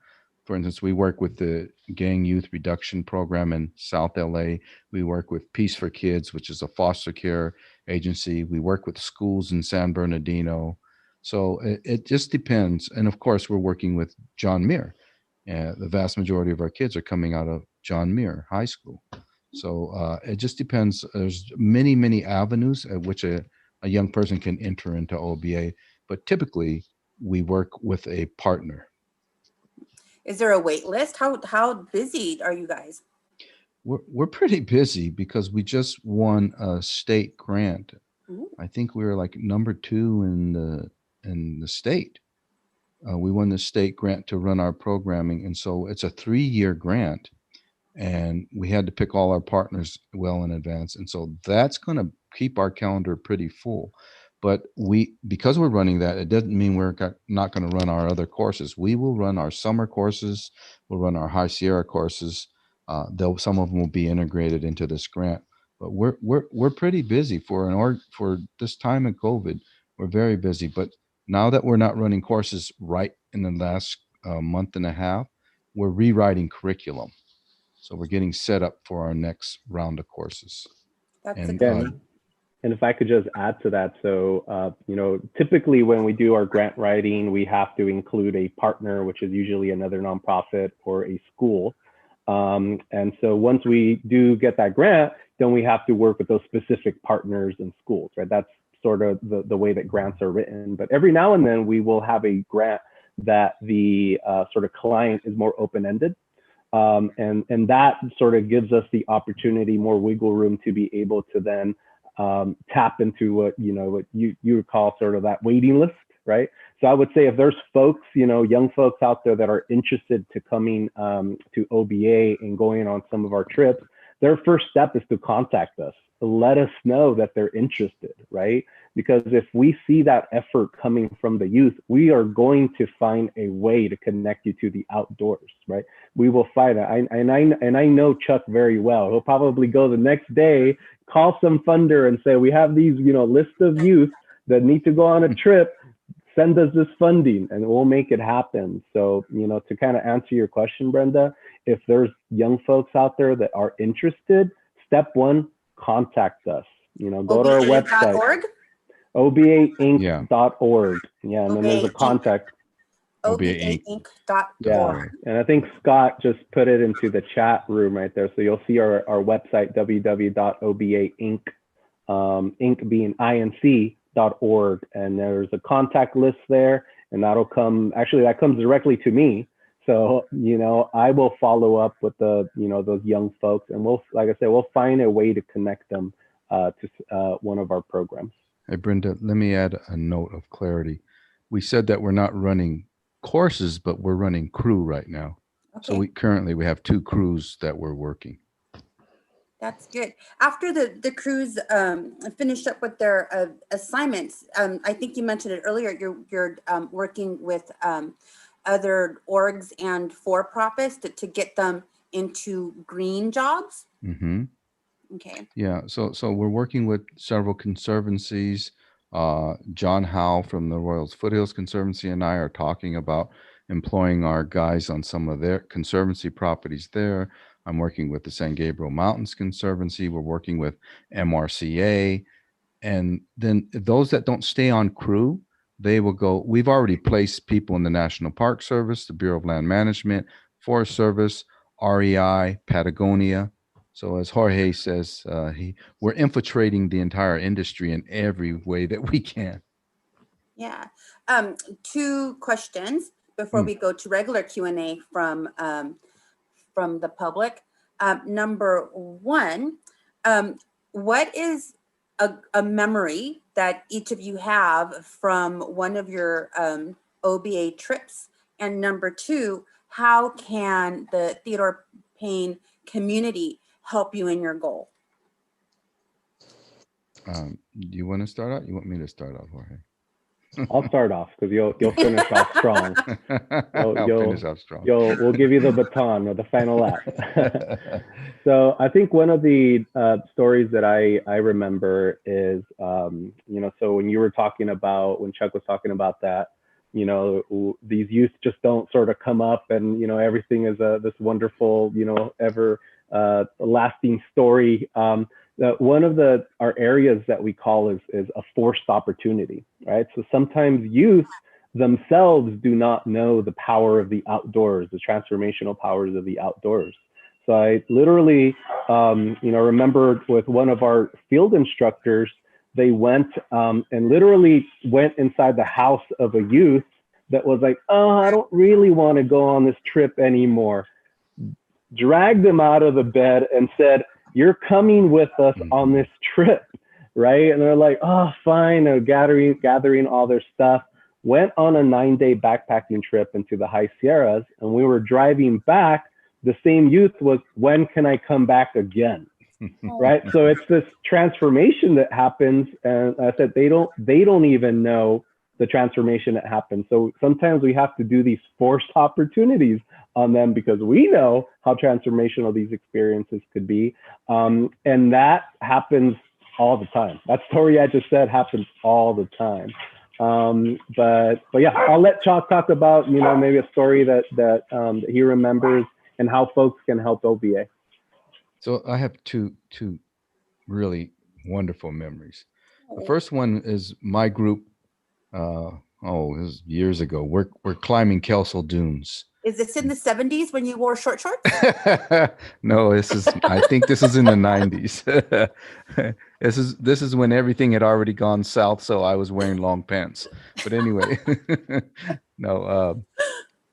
For instance, we work with the Gang Youth Reduction Program in South LA. We work with Peace for Kids, which is a foster care agency. We work with schools in San Bernardino. So it just depends. And of course, we're working with John Muir. The vast majority of our kids are coming out of John Muir High School. So it just depends. There's many, many avenues at which a young person can enter into OBA, but typically we work with a partner. Is there a wait list? How busy are you guys? We're pretty busy because we just won a state grant. I think we were like number 2 in the state. We won the state grant to run our programming, and so it's a 3-year grant, and we had to pick all our partners well in advance, and so that's going to keep our calendar pretty full. But because we're running that, it doesn't mean we're not going to run our other courses. We will run our summer courses. We'll run our High Sierra courses. Though some of them will be integrated into this grant. But we're pretty busy for this time of COVID. We're very busy. But now that we're not running courses right in the last month and a half, we're rewriting curriculum. So we're getting set up for our next round of courses. And if I could just add to that, so, you know, typically when we do our grant writing, we have to include a partner, which is usually another nonprofit or a school. And so once we do get that grant, then we have to work with those specific partners and schools, right? That's sort of the way that grants are written. But every now and then we will have a grant that the sort of client is more open-ended. And that sort of gives us the opportunity, more wiggle room to be able to then tap into what you would call sort of that waiting list, right? So I would say if there's folks, young folks out there that are interested to coming to OBA and going on some of our trips, their first step is to contact us, to let us know that they're interested, right? Because if we see that effort coming from the youth, we are going to find a way to connect you to the outdoors, right? We will find it. And I know Chuck very well. He'll probably go the next day, call some funder and say, we have these, list of youth that need to go on a trip, send us this funding and we'll make it happen. So, to kind of answer your question, Brenda, if there's young folks out there that are interested, step one, contact us, go to our website, obainc.org. Yeah, and then there's a contact. obainc.org. Yeah, and I think Scott just put it into the chat room right there. So you'll see our website, www.obainc, inc being inc.org, and there's a contact list there, and that'll come, actually that comes directly to me. So, I will follow up with those young folks, and we'll, like I said, we'll find a way to connect them to one of our programs. Hey, Brenda, let me add a note of clarity. We said that we're not running courses, but we're running crew right now. Okay. So we have 2 crews that we're working. That's good. After the crews finished up with their assignments, I think you mentioned it earlier, you're working with other orgs and for-profits to get them into green jobs. Mm-hmm. Okay. Yeah. So we're working with several conservancies. John Howe from the Royals Foothills Conservancy and I are talking about employing our guys on some of their conservancy properties there. I'm working with the San Gabriel Mountains Conservancy. We're working with MRCA. And then those that don't stay on crew, they will go. We've already placed people in the National Park Service, the Bureau of Land Management, Forest Service, REI, Patagonia. So as Jorge says, we're infiltrating the entire industry in every way that we can. Yeah. Two questions before we go to regular Q&A from the public. Number one, what is a memory that each of you have from one of your OBA trips? And number two, how can the Theodore Payne community help you in your goal? Do you want to start out? You want me to start out, Jorge? I'll start off because you'll finish off strong. I'll finish off strong. We'll give you the baton or the final lap. So I think one of the stories that I remember is, so when you were talking about, when Chuck was talking about that, these youth just don't sort of come up and, everything is this wonderful, ever lasting story. One of our areas that we call is a forced opportunity, right? So sometimes youth themselves do not know the power of the outdoors, the transformational powers of the outdoors. So I literally, remember with one of our field instructors, they went and literally went inside the house of a youth that was like, oh, I don't really want to go on this trip anymore. Dragged them out of the bed and said, you're coming with us on this trip, right? And they're like, oh, fine. They're gathering all their stuff, went on a 9-day backpacking trip into the high Sierras. And we were driving back. The same youth was, when can I come back again? Right? So it's this transformation that happens. And I said, they don't even know the transformation that happens. So sometimes we have to do these forced opportunities on them because we know how transformational these experiences could be. And that happens all the time. That story I just said happens all the time. But yeah, I'll let Chuck talk about, maybe a story that he remembers and how folks can help OBA. So I have two really wonderful memories. The first one is my group. It was years ago. We're climbing Kelsel Dunes. Is this in the 70s when you wore short shorts? No, I think this is in the 90s. This is when everything had already gone south, so I was wearing long pants. But anyway, no,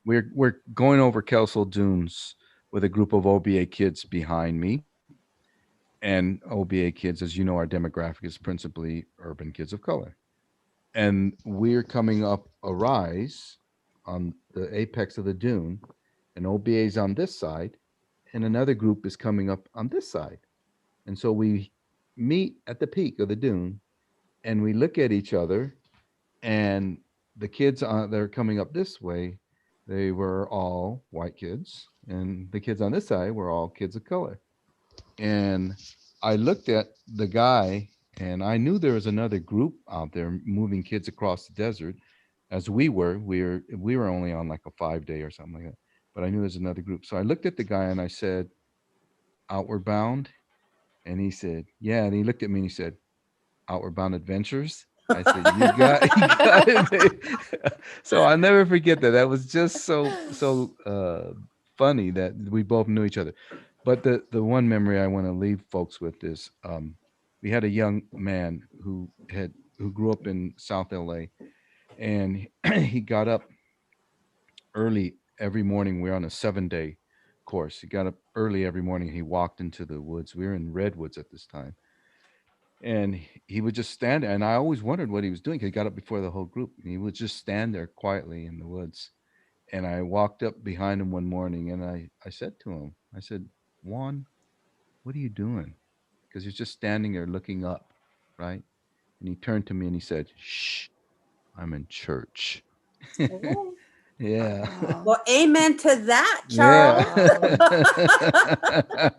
we're going over Kelsel Dunes with a group of OBA kids behind me. And OBA kids, as you know, our demographic is principally urban kids of color. And we're coming up a rise on the apex of the dune, and OBA is on this side, and another group is coming up on this side. And so we meet at the peak of the dune, and we look at each other, and the kids that are coming up this way, they were all white kids, and the kids on this side were all kids of color. And I looked at the guy, and I knew there was another group out there moving kids across the desert, as we were. We were only on like a 5-day or something like that. But I knew there's another group. So I looked at the guy and I said, Outward Bound? And he said, yeah. And he looked at me and he said, Outward Bound Adventures? I said, you got it. So I'll never forget that. That was just so funny that we both knew each other. But the one memory I want to leave folks with is we had a young man who grew up in South LA, and he got up early every morning. We were on a 7-day course. He got up early every morning. He walked into the woods. We were in redwoods at this time. And he would just stand there. And I always wondered what he was doing. He got up before the whole group. And he would just stand there quietly in the woods. And I walked up behind him one morning and I said to him, I said, Juan, what are you doing? Because he's just standing there looking up, right? And he turned to me and he said, shh, I'm in church. Yeah. Well, amen to that, Charles. Yeah.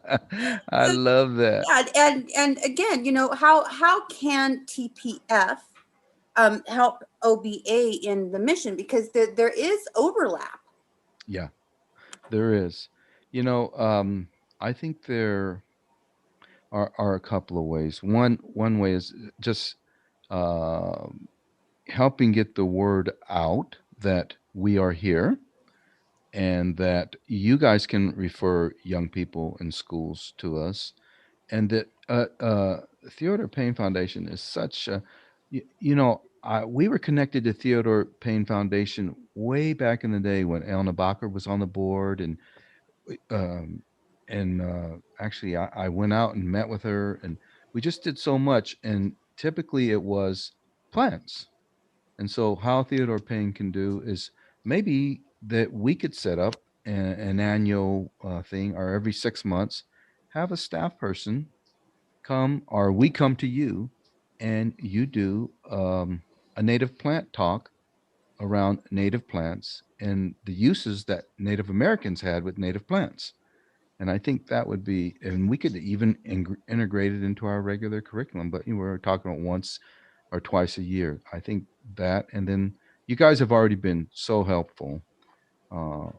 I love that. Yeah, and again, how can TPF help OBA in the mission? Because there is overlap. Yeah, there is. I think there are a couple of ways. One way is just helping get the word out that we are here, and that you guys can refer young people in schools to us, and that Theodore Payne Foundation is such a, we were connected to Theodore Payne Foundation way back in the day when Elna Bacher was on the board, um, actually I went out and met with her, and we just did so much, and typically it was plants. And so how Theodore Payne can do is maybe that we could set up an annual thing, or every 6 months, have a staff person come, or we come to you, and you do a native plant talk around native plants and the uses that Native Americans had with native plants. And I think that would be, and we could even integrate it into our regular curriculum, but we're talking about once or twice a year. I think that, and then you guys have already been so helpful. Uh,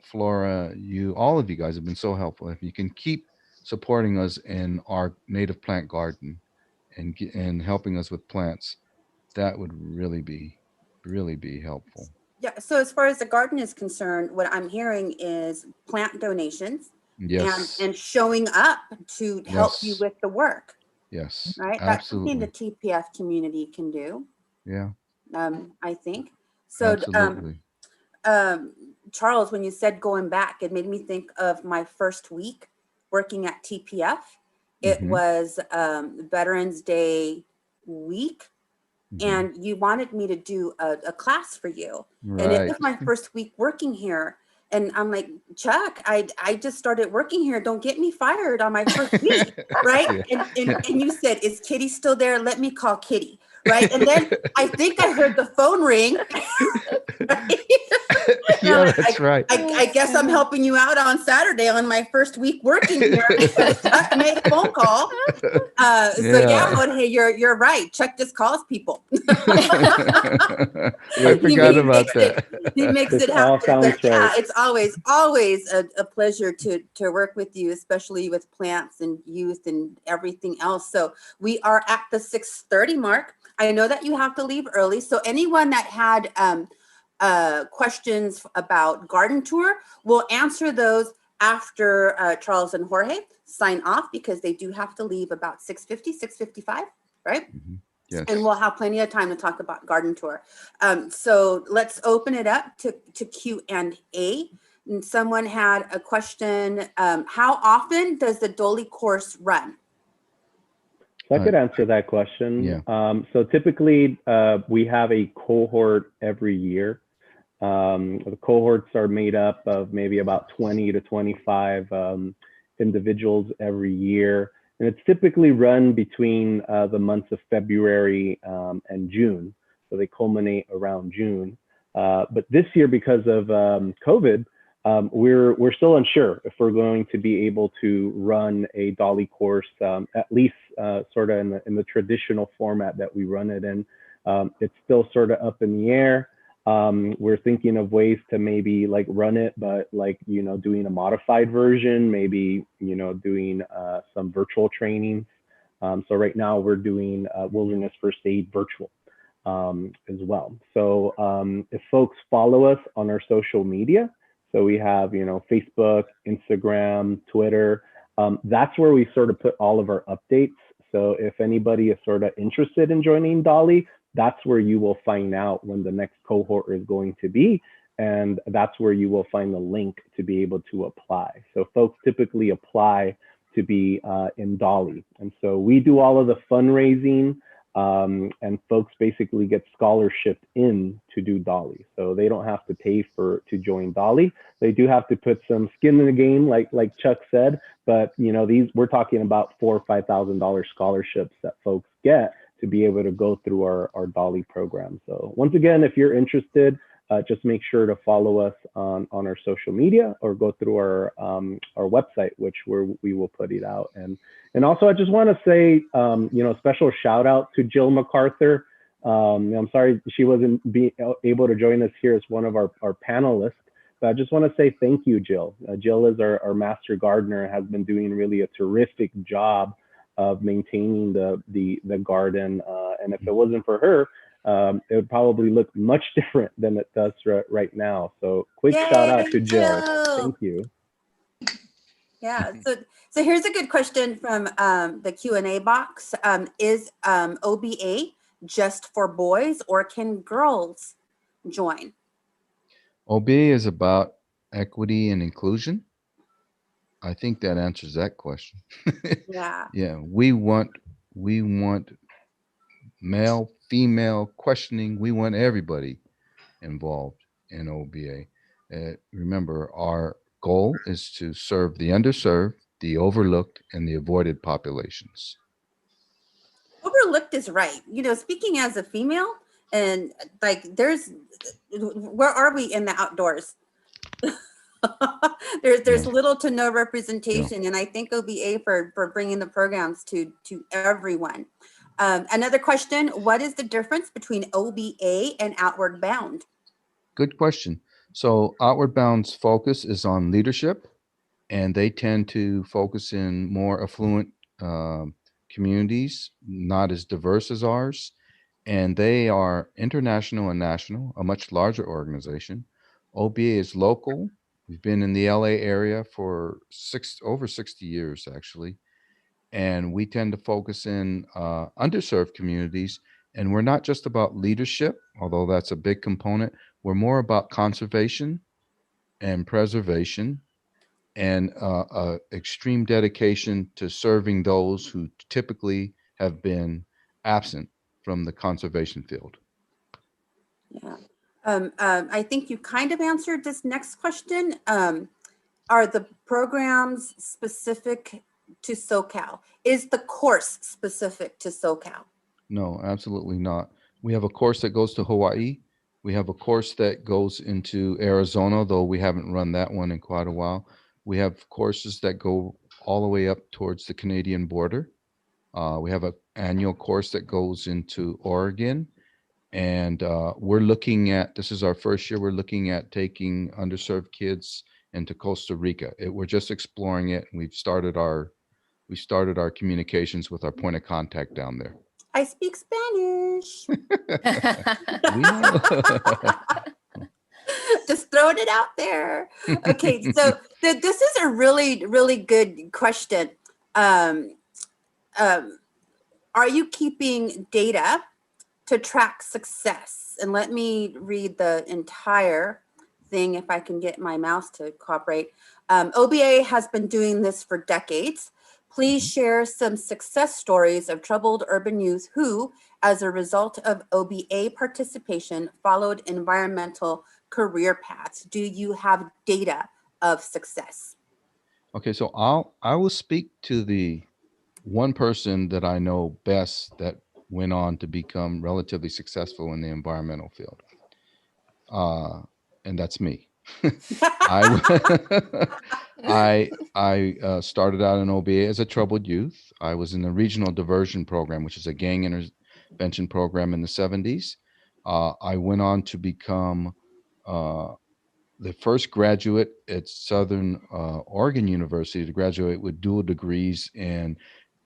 Flora, all of you guys have been so helpful. If you can keep supporting us in our native plant garden and helping us with plants, that would really be helpful. Yeah, so as far as the garden is concerned, what I'm hearing is plant donations Yes. and showing up to help you Yes. with the work, Yes. right? That's something the Absolutely. TPF community can do, Yeah. I think. So, Absolutely. Charles, when you said going back, it made me think of my first week working at TPF. It Mhm. was Veterans Day week, Mhm. and you wanted me to do a class for you. And it Right. was my first week working here. And I'm like, Chuck, I just started working here. Don't get me fired on my first week, right? Yeah. And you said, is Kitty still there? Let me call Kitty, right? And then I think I heard the phone ring. Right? Yeah, Like, that's right. I guess I'm helping you out on Saturday on my first week working here because Chuck made a phone call. So yeah, Jorge, you're right. Chuck just calls people. I He forgot about makes that. He makes This it all happen. sounds But yeah, right. it's always a pleasure to work with you, especially with plants and youth and everything else. So we are at the 6:30 mark. I know that you have to leave early. So anyone that had questions about garden tour, we'll answer those after Charles and Jorge sign off, because they do have to leave about 6:50, 6:55, right? Mhm. Yes. And we'll have plenty of time to talk about garden tour. So let's open it up to Q&A. And someone had a question, how often does the Dolly course run? So I could answer that question. Yeah. So typically, we have a cohort every year. The cohorts are made up of maybe about 20 to 25 individuals every year. And it's typically run between the months of February and June. So they culminate around June. But this year, because of COVID, we're still unsure if we're going to be able to run a Dolly course, at least sort of in the traditional format that we run it in. It's still sort of up in the air. We're thinking of ways to maybe like run it, but like, doing a modified version, maybe, doing some virtual trainings. So right now we're doing Wilderness First Aid virtual as well. So if folks follow us on our social media, so we have, Facebook, Instagram, Twitter, that's where we sort of put all of our updates. So if anybody is sort of interested in joining Dolly, that's where you will find out when the next cohort is going to be. And that's where you will find the link to be able to apply. So folks typically apply to be in Dolly. And so we do all of the fundraising, and folks basically get scholarship in to do Dolly. So they don't have to pay to join Dolly. They do have to put some skin in the game, like Chuck said, but we're talking about $4,000 or $5,000 scholarships that folks get to be able to go through our Dolly program. So once again, if you're interested, just make sure to follow us on our social media, or go through our website, which we will put it out. And also, I just want to say, special shout out to Jill MacArthur. I'm sorry she wasn't able to join us here as one of our panelists, but I just want to say thank you, Jill. Jill is our master gardener, has been doing really a terrific job of maintaining the garden. And if it wasn't for her, it would probably look much different than it does right now. So quick shout out to Jill. Thank you. Yeah, so here's a good question from the Q&A box. Is OBA just for boys, or can girls join? OBA is about equity and inclusion. I think that answers that question. Yeah. Yeah, we want male, female questioning. We want everybody involved in OBA. Remember, our goal is to serve the underserved, the overlooked, and the avoided populations. Overlooked is right. You know, speaking as a female, and like where are we in the outdoors? there's little to no representation, and I thank OBA for bringing the programs to everyone. Another question: what is the difference between OBA and Outward Bound? Good question. So Outward Bound's focus is on leadership, and they tend to focus in more affluent communities, not as diverse as ours. And they are international and national, a much larger organization. OBA is local. We've been in the LA area for over 60 years, actually. And we tend to focus in underserved communities. And we're not just about leadership, although that's a big component. We're more about conservation and preservation and extreme dedication to serving those who typically have been absent from the conservation field. Yeah. I think you kind of answered this next question. Are the programs specific to SoCal? Is the course specific to SoCal? No, absolutely not. We have a course that goes to Hawaii. We have a course that goes into Arizona, though we haven't run that one in quite a while. We have courses that go all the way up towards the Canadian border. We have an annual course that goes into Oregon. And we're looking at, this is our first year, we're looking at taking underserved kids into Costa Rica. We're just exploring it. And we started our communications with our point of contact down there. I speak Spanish. We know. Just throwing it out there. Okay, so this is a really, really good question. Are you keeping data to track success? And let me read the entire thing if I can get my mouse to cooperate. OBA has been doing this for decades. Please share some success stories of troubled urban youth who, as a result of OBA participation, followed environmental career paths. Do you have data of success? Okay, so I will speak to the one person that I know best that went on to become relatively successful in the environmental field. And that's me. I started out in OBA as a troubled youth. I was in the regional diversion program, which is a gang intervention program in the 70s. I went on to become the first graduate at Southern Oregon University to graduate with dual degrees in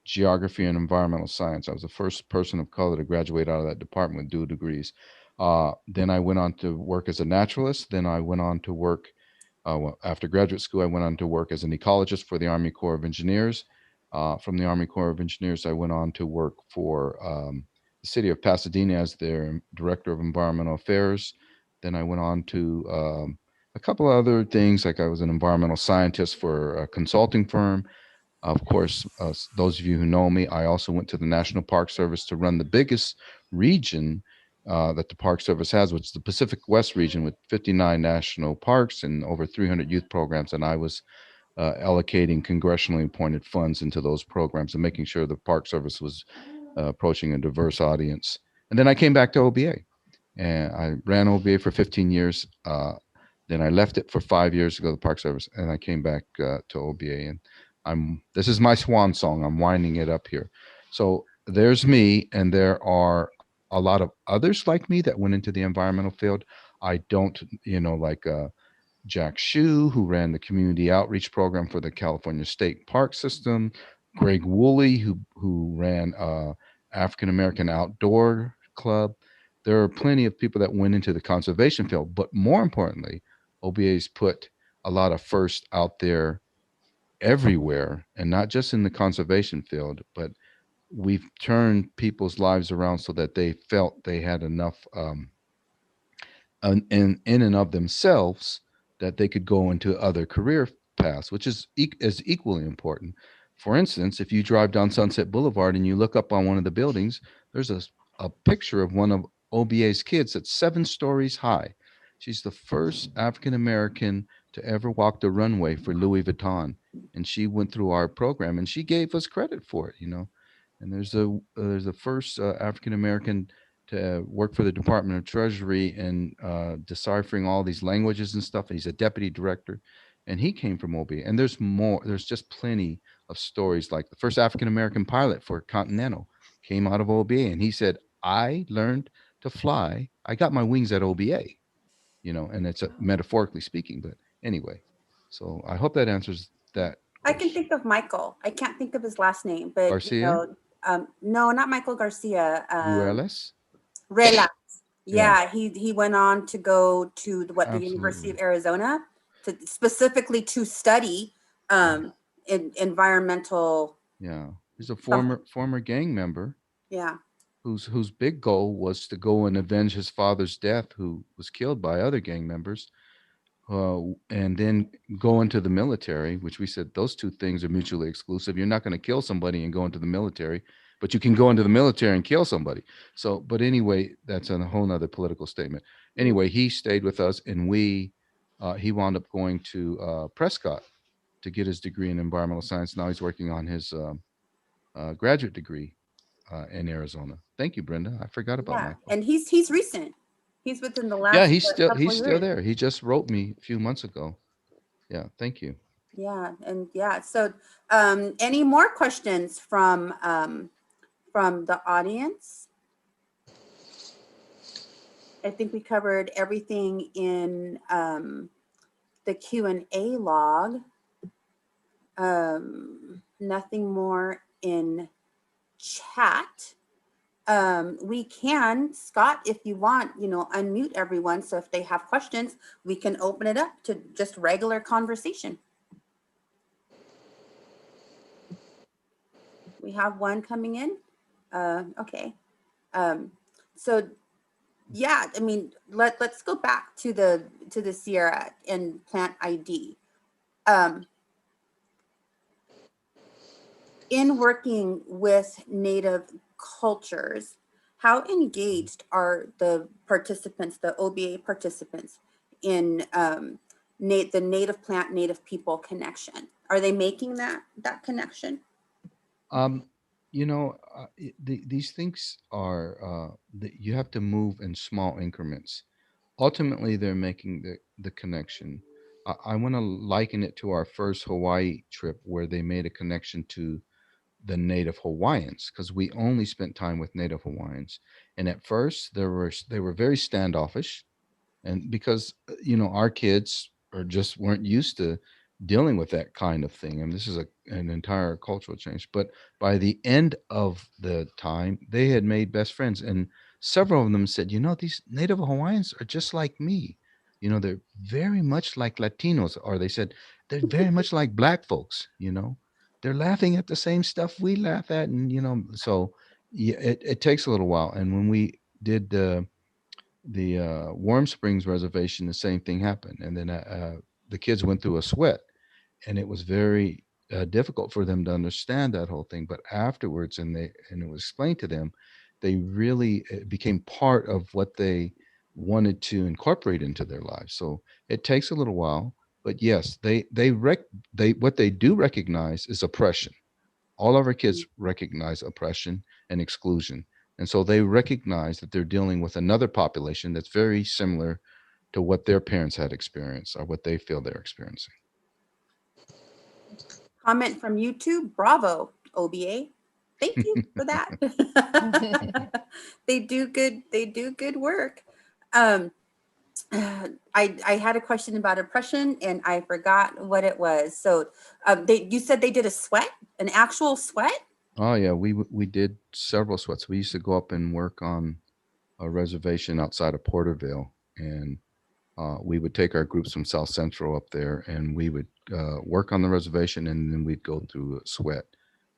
geography and environmental science. I was the first person of color to graduate out of that department with dual degrees. Then I went on to work as a naturalist. Then I went on to work, after graduate school, I went on to work as an ecologist for the Army Corps of Engineers. From the Army Corps of Engineers, I went on to work for the city of Pasadena as their director of environmental affairs. Then I went on to a couple of other things, like I was an environmental scientist for a consulting firm. Of course, those of you who know me, I also went to the National Park Service to run the biggest region that the Park Service has, which is the Pacific West region with 59 national parks and over 300 youth programs. And I was allocating congressionally appointed funds into those programs and making sure the Park Service was approaching a diverse audience. And then I came back to OBA, and I ran OBA for 15 years. Then I left it for 5 years to go to the Park Service, and I came back to OBA. And this is my swan song. I'm winding it up here. So there's me, and there are a lot of others like me that went into the environmental field. I don't, like Jack Shue, who ran the community outreach program for the California State Park System, Greg Woolley, who ran African American Outdoor Club. there are plenty of people that went into the conservation field, but more importantly, OBA's put a lot of first out there everywhere, and not just in the conservation field, but we've turned people's lives around so that they felt they had enough in and of themselves that they could go into other career paths, which is equally important. For instance, if you drive down Sunset Boulevard and you look up on one of the buildings, there's a picture of one of OBA's kids that's 7 stories high. She's the first African American to ever walk the runway for Louis Vuitton, and she went through our program, and she gave us credit for it, you know. And there's the first African American to work for the Department of Treasury and deciphering all these languages and stuff. He's a deputy director, and he came from OBA. And there's more. There's just plenty of stories. Like the first African American pilot for Continental came out of OBA, and he said, "I learned to fly. I got my wings at OBA." You know, and it's metaphorically speaking. But anyway, so I hope that answers that. I can think of Michael. I can't think of his last name, but Garcia? no, not Michael Garcia. ULS? Relax. Yeah. Yeah, he went on to go to the University of Absolutely. Arizona to specifically to study environmental. Yeah. He's a former gang member. Yeah. Whose big goal was to go and avenge his father's death, who was killed by other gang members, and then go into the military, which we said those two things are mutually exclusive. You're not going to kill somebody and go into the military, but you can go into the military and kill somebody. So, but anyway, that's a whole nother political statement. Anyway, he stayed with us, and he wound up going to Prescott to get his degree in environmental science. Now he's working on his graduate degree in Arizona. Thank you, Brenda. I forgot about Michael. And he's recent. He's within the last. Yeah, he's still there. He just wrote me a few months ago. Yeah, thank you. Yeah, and yeah. So, any more questions from the audience? I think we covered everything in the Q&A log. Nothing more in chat. We can, Scott, if you want, unmute everyone. So if they have questions, we can open it up to just regular conversation. We have one coming in. Okay. So yeah, I mean, let's go back to the Sierra and plant ID. In working with Native cultures, how engaged are the participants, the OBA participants, in the native plant, native people connection? Are they making that connection? These things are you have to move in small increments. Ultimately, they're making the connection. I want to liken it to our first Hawaii trip, where they made a connection to the Native Hawaiians, because we only spent time with Native Hawaiians. And at first they were very standoffish, and because our kids weren't used to dealing with that kind of thing, and this is an entire cultural change. But by the end of the time, they had made best friends, and several of them said, these Native Hawaiians are just like me. They're very much like Latinos, or they said they're very much like Black folks. They're laughing at the same stuff we laugh at, and so yeah, it takes a little while. And when we did the Warm Springs reservation, the same thing happened. And then the kids went through a sweat, and it was very difficult for them to understand that whole thing. But afterwards, and it was explained to them, they really became part of what they wanted to incorporate into their lives. So it takes a little while, but yes, what they do recognize is oppression. All of our kids recognize oppression and exclusion. And so they recognize that they're dealing with another population that's very similar to what their parents had experienced, or what they feel they're experiencing. Comment from YouTube. Bravo, OBA. Thank you for that. They do good work. I had a question about oppression, and I forgot what it was. So you said they did a sweat, an actual sweat? Oh yeah, we did several sweats. We used to go up and work on a reservation outside of Porterville, and we would take our groups from South Central up there, and we would work on the reservation, and then we'd go through a sweat,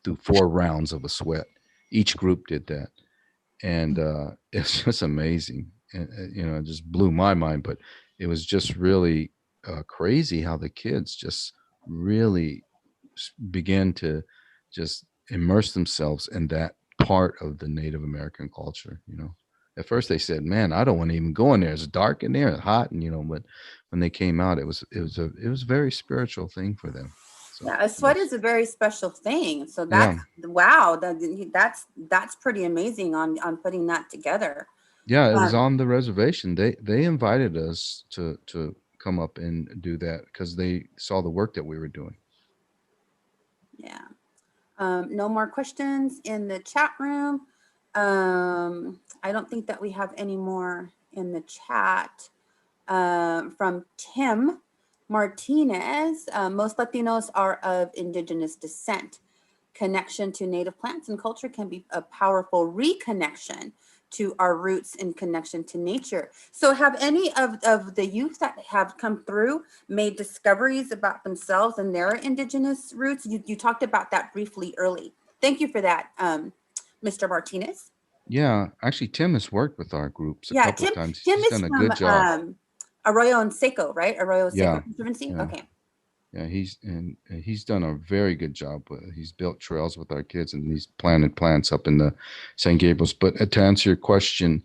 through 4 rounds of a sweat. Each group did that, and it's just amazing. And it just blew my mind. But it was just really crazy how the kids just really began to just immerse themselves in that part of the Native American culture. At first they said, "Man, I don't want to even go in there. It's dark in there, it's hot," and but when they came out, it was a very spiritual thing for them. So Yeah, a sweat is a very special thing. So Yeah. that's wow, that's pretty amazing on putting that together. Yeah, it was on the reservation. They invited us to come up and do that because they saw the work that we were doing. Yeah. No more questions in the chat room. I don't think that we have any more in the chat. From Tim Martinez, most Latinos are of indigenous descent. Connection to native plants and culture can be a powerful reconnection to our roots and connection to nature. So have any of the youth that have come through made discoveries about themselves and their indigenous roots? You talked about that briefly early. Thank you for that, Mr. Martinez. Yeah, actually, Tim has worked with our groups a Yeah, couple Tim, of times. Tim He's is done a good job. from Arroyo and Seco, right? Arroyo Seco Yeah, Conservancy. yeah. Okay. Yeah, he's done a very good job. He's built trails with our kids, and he's planted plants up in the San Gabriel's. But to answer your question,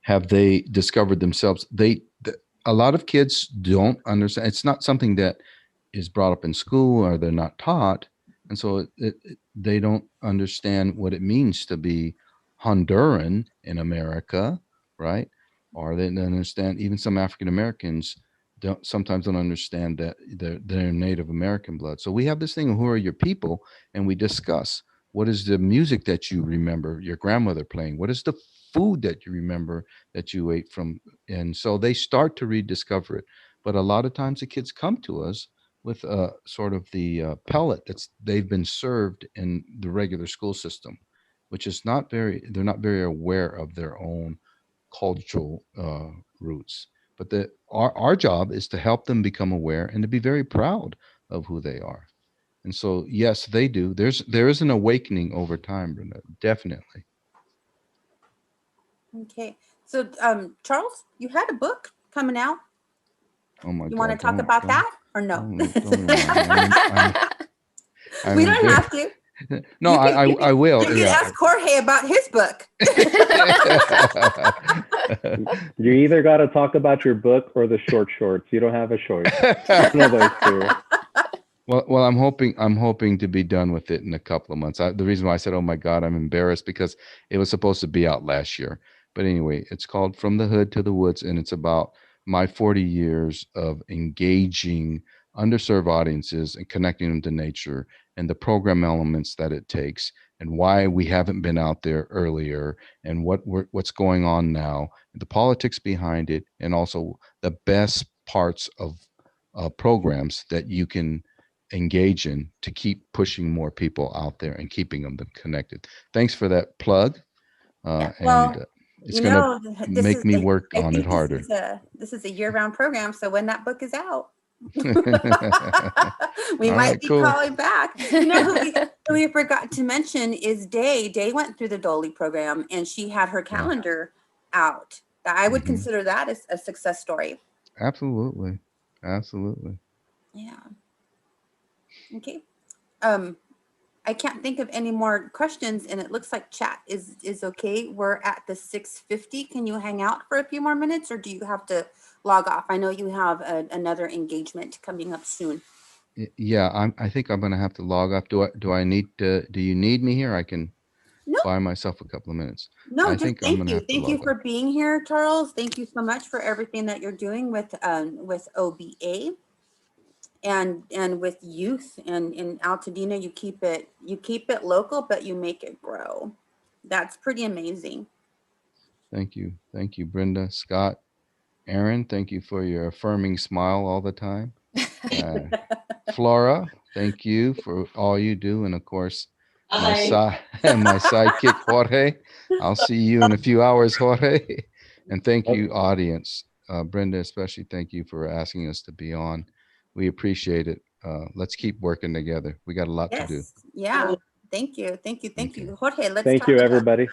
have they discovered themselves? A lot of kids don't understand. It's not something that is brought up in school, or they're not taught, and so they don't understand what it means to be Honduran in America, right? Or they don't understand. Even some African Americans sometimes don't understand that they're Native American blood. So we have this thing of who are your people, and we discuss what is the music that you remember your grandmother playing, what is the food that you remember that you ate from, and so they start to rediscover it. But a lot of times the kids come to us with sort of the pellet they've been served in the regular school system, which is they're not very aware of their own cultural roots. But our job is to help them become aware and to be very proud of who they are. And so, yes, they do. There is an awakening over time, Brenda, definitely. Okay. So, Charles, you had a book coming out. Oh my God! You want to talk about that or no? Don't We don't have to. No, I will. You can Yeah. ask Jorge about his book. You either got to talk about your book or the shorts. You don't have a choice. One of those two. Well, I'm hoping to be done with it in a couple of months. The reason why I said, "Oh my God," I'm embarrassed because it was supposed to be out last year. But anyway, it's called From the Hood to the Woods, and it's about my 40 years of engaging underserved audiences and connecting them to nature and the program elements that it takes, and why we haven't been out there earlier, and what's going on now, the politics behind it, and also the best parts of programs that you can engage in to keep pushing more people out there and keeping them connected. Thanks for that plug. Yeah, well, And it's going to make me work on it harder. This is a year-round program, so when that book is out, we All might right, be cool. calling back. Who we forgot to mention is Day. Day went through the Dolly program, and she had her calendar out. I would consider that as a success story. Absolutely. Yeah. Okay. I can't think of any more questions, and it looks like chat is okay. We're at the 6:50. Can you hang out for a few more minutes, or do you have to log off? I know you have another engagement coming up soon. Yeah, I think I'm going to have to log off. Do you need me here? I can buy myself a couple of minutes. No, I just think I'm thank gonna you. have to Thank you log for off. being here, Charles. Thank you so much for everything that you're doing with OBA and with youth and in Altadena. You keep it local, but you make it grow. That's pretty amazing. Thank you, Brenda, Scott, Aaron. Thank you for your affirming smile all the time. Flora, thank you for all you do, and of course, my sidekick, Jorge. I'll see you in a few hours, Jorge. And thank you, audience. Brenda, especially thank you for asking us to be on. We appreciate it. Let's keep working together. We got a lot to do. Yes. Yeah. Thank you. Thank you. Thank Okay. you. Jorge, let's Thank talk you, about everybody.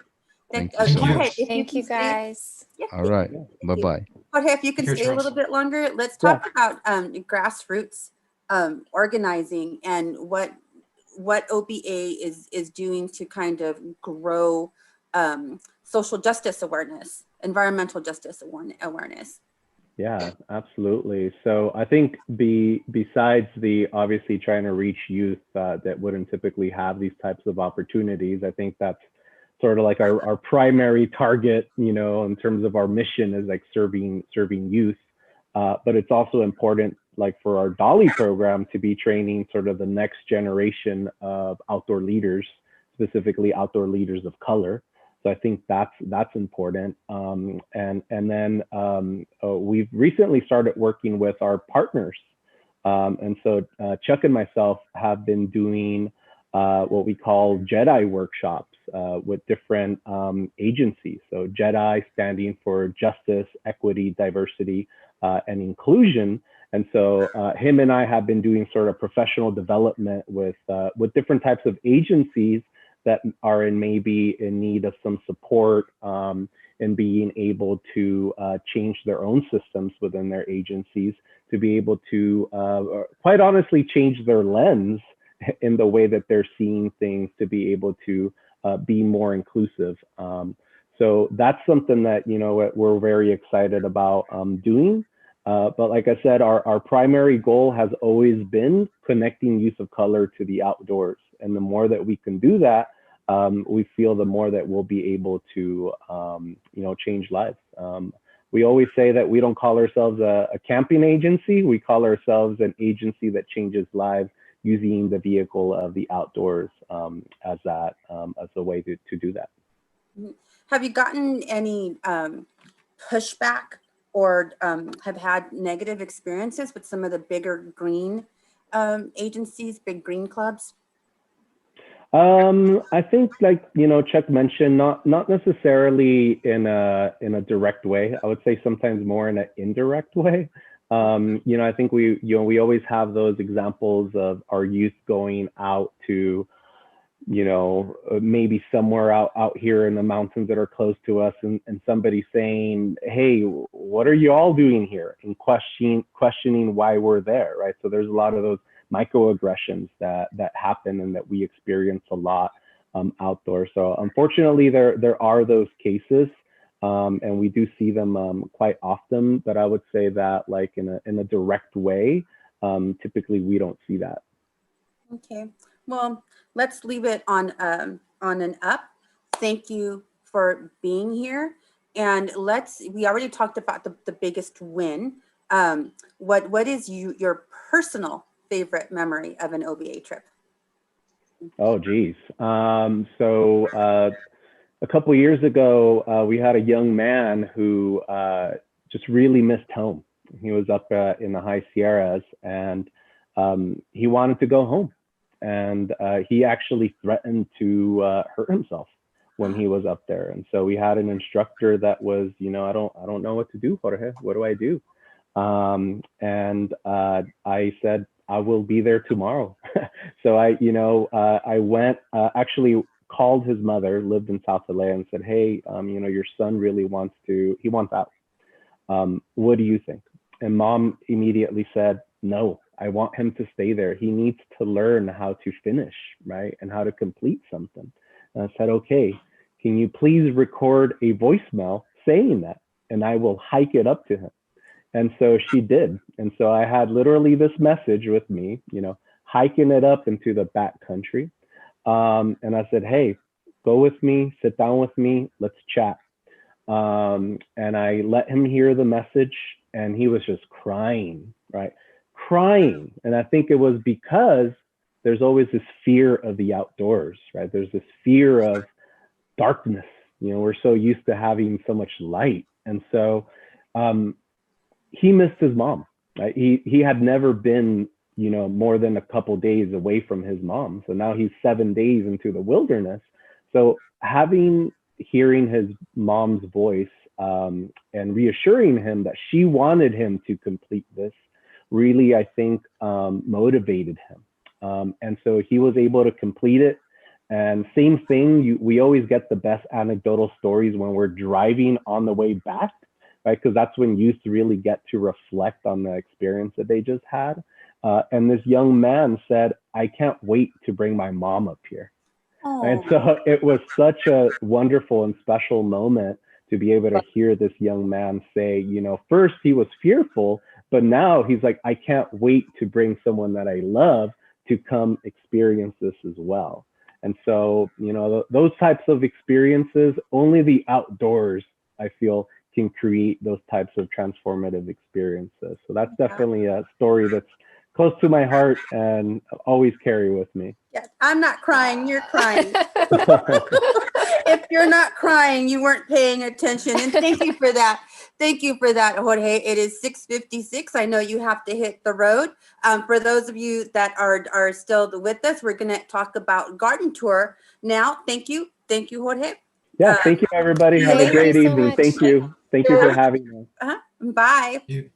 Thank you so Jorge, much. if you Thank can you stay. guys. Yeah, All right. thank you. Bye-bye. Jorge, if you can Take care, stay a Charles. little bit longer, let's Yeah. talk about grassroots organizing and what OBA is doing to kind of grow social justice awareness, environmental justice awareness. Yeah, absolutely. So I think besides the obviously trying to reach youth that wouldn't typically have these types of opportunities, I think that's sort of like our primary target, you know, in terms of our mission is like serving youth. But it's also important, like for our Dolly program, to be training sort of the next generation of outdoor leaders, specifically outdoor leaders of color. So I think that's important. And then we've recently started working with our partners. And so Chuck and myself have been doing what we call Jedi Workshops with different agencies. So Jedi standing for Justice, Equity, Diversity, and Inclusion. And so him and I have been doing sort of professional development with different types of agencies that are maybe in need of some support in being able to change their own systems within their agencies to be able to quite honestly change their lens in the way that they're seeing things to be able to be more inclusive. So that's something that, you know, we're very excited about doing. But like I said, our primary goal has always been connecting youth of color to the outdoors. And the more that we can do that, we feel the more that we'll be able to, you know, change lives. We always say that we don't call ourselves a camping agency. We call ourselves an agency that changes lives using the vehicle of the outdoors as a way to do that. Have you gotten any pushback or have had negative experiences with some of the bigger green agencies, big green clubs? I think, like, you know, Chuck mentioned, not necessarily in a direct way. I would say sometimes more in an indirect way. You know, I think we always have those examples of our youth going out to, you know, maybe somewhere out here in the mountains that are close to us, and somebody saying, "Hey, what are you all doing here?" and questioning why we're there, right? So there's a lot of those microaggressions that happen and that we experience a lot outdoors. So unfortunately, there are those cases, and we do see them quite often. But I would say that, like, in a direct way, typically we don't see that. Okay, well, let's leave it on an up. Thank you for being here, and we already talked about the biggest win. What is your personal favorite memory of an OBA trip? Oh, geez. So a couple of years ago, we had a young man who just really missed home. He was up in the high Sierras, and he wanted to go home. And he actually threatened to hurt himself when he was up there. And so we had an instructor that was, you know, I don't know what to do, Jorge. What do I do? And I said, I will be there tomorrow. So I went, actually called his mother, lived in South LA, and said, "Hey, you know, your son really wants out. What do you think?" And mom immediately said, "No, I want him to stay there. He needs to learn how to finish, right? And how to complete something." And I said, "Okay, can you please record a voicemail saying that? And I will hike it up to him." And so she did. And so I had literally this message with me, you know, hiking it up into the back country. And I said, "Hey, go with me, sit down with me, let's chat." And I let him hear the message, and he was just crying, right? Crying. And I think it was because there's always this fear of the outdoors, right? There's this fear of darkness. You know, we're so used to having so much light. And so he missed his mom, right? He had never been you know, more than a couple days away from his mom. So now he's 7 days into the wilderness. So hearing his mom's voice and reassuring him that she wanted him to complete this really, I think, motivated him. And so he was able to complete it. And same thing, we always get the best anecdotal stories when we're driving on the way back, right? Because that's when youth really get to reflect on the experience that they just had. And this young man said, I can't wait to bring my mom up here. Oh. And so it was such a wonderful and special moment to be able to hear this young man say, you know, first he was fearful, but now he's like, I can't wait to bring someone that I love to come experience this as well. And so, you know, those types of experiences, only the outdoors, I feel, can create those types of transformative experiences. So that's definitely a story that's close to my heart and always carry with me. Yeah, I'm not crying, you're crying. If you're not crying, you weren't paying attention. And thank you for that. Thank you for that, Jorge. It is 6:56. I know you have to hit the road. For those of you that are still with us, we're going to talk about garden tour now. Thank you. Thank you, Jorge. Yeah, thank you, everybody. Have a Thank great you so evening. much. Thank you. Thank you for having us. Bye. You-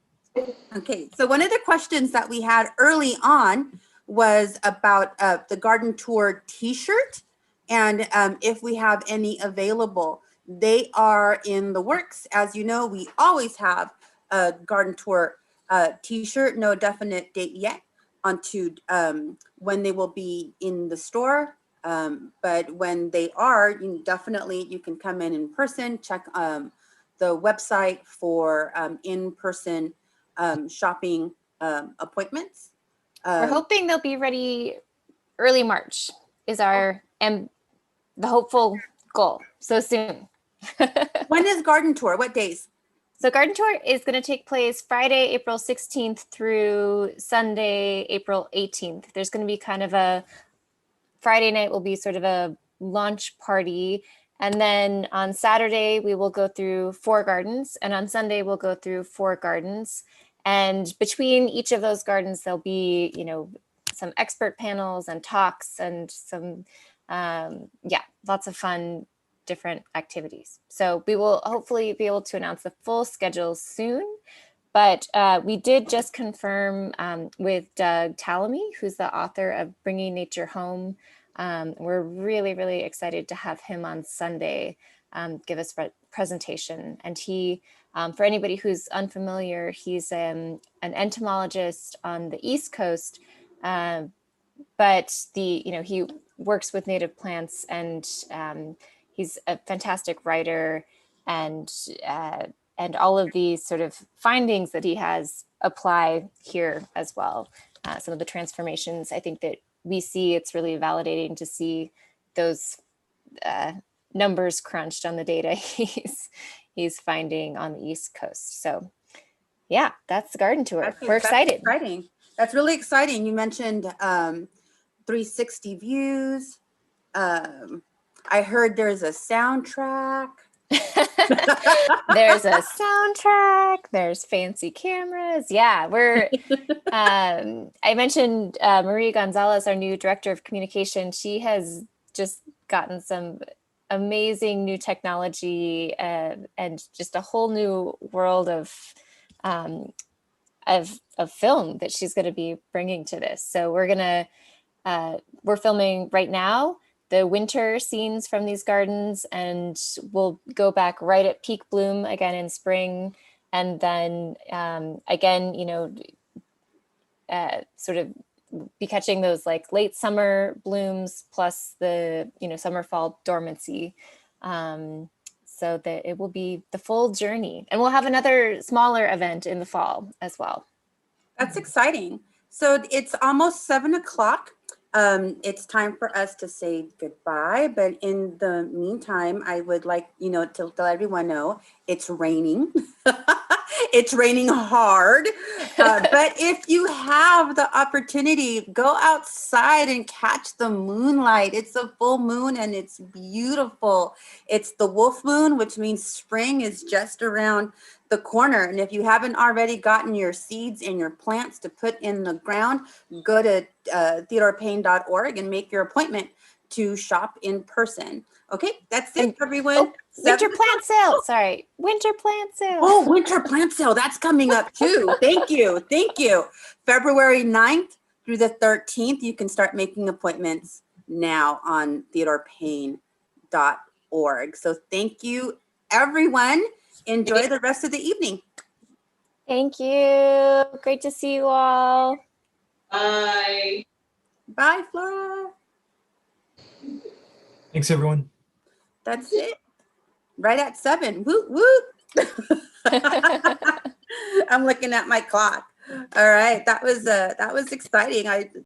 Okay, so one of the questions that we had early on was about the garden tour t-shirt and if we have any available. They are in the works. As you know, we always have a garden tour t-shirt, no definite date yet onto when they will be in the store. But when they are, you can come in person, check the website for in-person shopping appointments. We're hoping they'll be ready early March is our and the hopeful goal. So soon. When is garden tour? What days? So garden tour is going to take place Friday, April 16th through Sunday, April 18th. There's going to be kind of a Friday night will be sort of a launch party. And then on Saturday, we will go through 4 gardens. And on Sunday, we'll go through 4 gardens. And between each of those gardens, there'll be, you know, some expert panels and talks and some, lots of fun, different activities. So we will hopefully be able to announce the full schedule soon. But we did just confirm with Doug Tallamy, who's the author of Bringing Nature Home. We're really, really excited to have him on Sunday give us a presentation. And he, for anybody who's unfamiliar, he's an entomologist on the East Coast, but he works with native plants, and he's a fantastic writer, and all of these sort of findings that he has apply here as well. Some of the transformations I think that we see, it's really validating to see those numbers crunched on the data he's finding on the East Coast. So yeah, that's the garden tour. We're excited. Exciting. That's really exciting. You mentioned 360 views. I heard there's a soundtrack. There's a soundtrack, there's fancy cameras. Yeah, we're I mentioned Maria Gonzalez, our new director of communication. She has just gotten some amazing new technology and just a whole new world of film that she's going to be bringing to this. So we're filming right now the winter scenes from these gardens, and we'll go back right at peak bloom again in spring. And then again, sort of be catching those like late summer blooms plus the, summer fall dormancy. So that it will be the full journey, and we'll have another smaller event in the fall as well. That's exciting. So it's almost 7:00. It's time for us to say goodbye, but in the meantime, I would like, to let everyone know it's raining. It's raining hard. But if you have the opportunity, go outside and catch the moonlight. It's a full moon and it's beautiful. It's the wolf moon, which means spring is just around the corner. And if you haven't already gotten your seeds and your plants to put in the ground, go to theodorepayne.org and make your appointment to shop in person. Okay, that's it, everyone. Winter plant sale. Sorry. Winter plant sale. Oh, winter plant sale. That's coming up too. Thank you. Thank you. February 9th through the 13th. You can start making appointments now on theodorepayne.org. So thank you, everyone. Enjoy the rest of the evening. Thank you. Great to see you all. Bye. Bye, Flora. Thanks, everyone. That's it. Right at 7. Woot, woot. I'm looking at my clock. All right. That was exciting.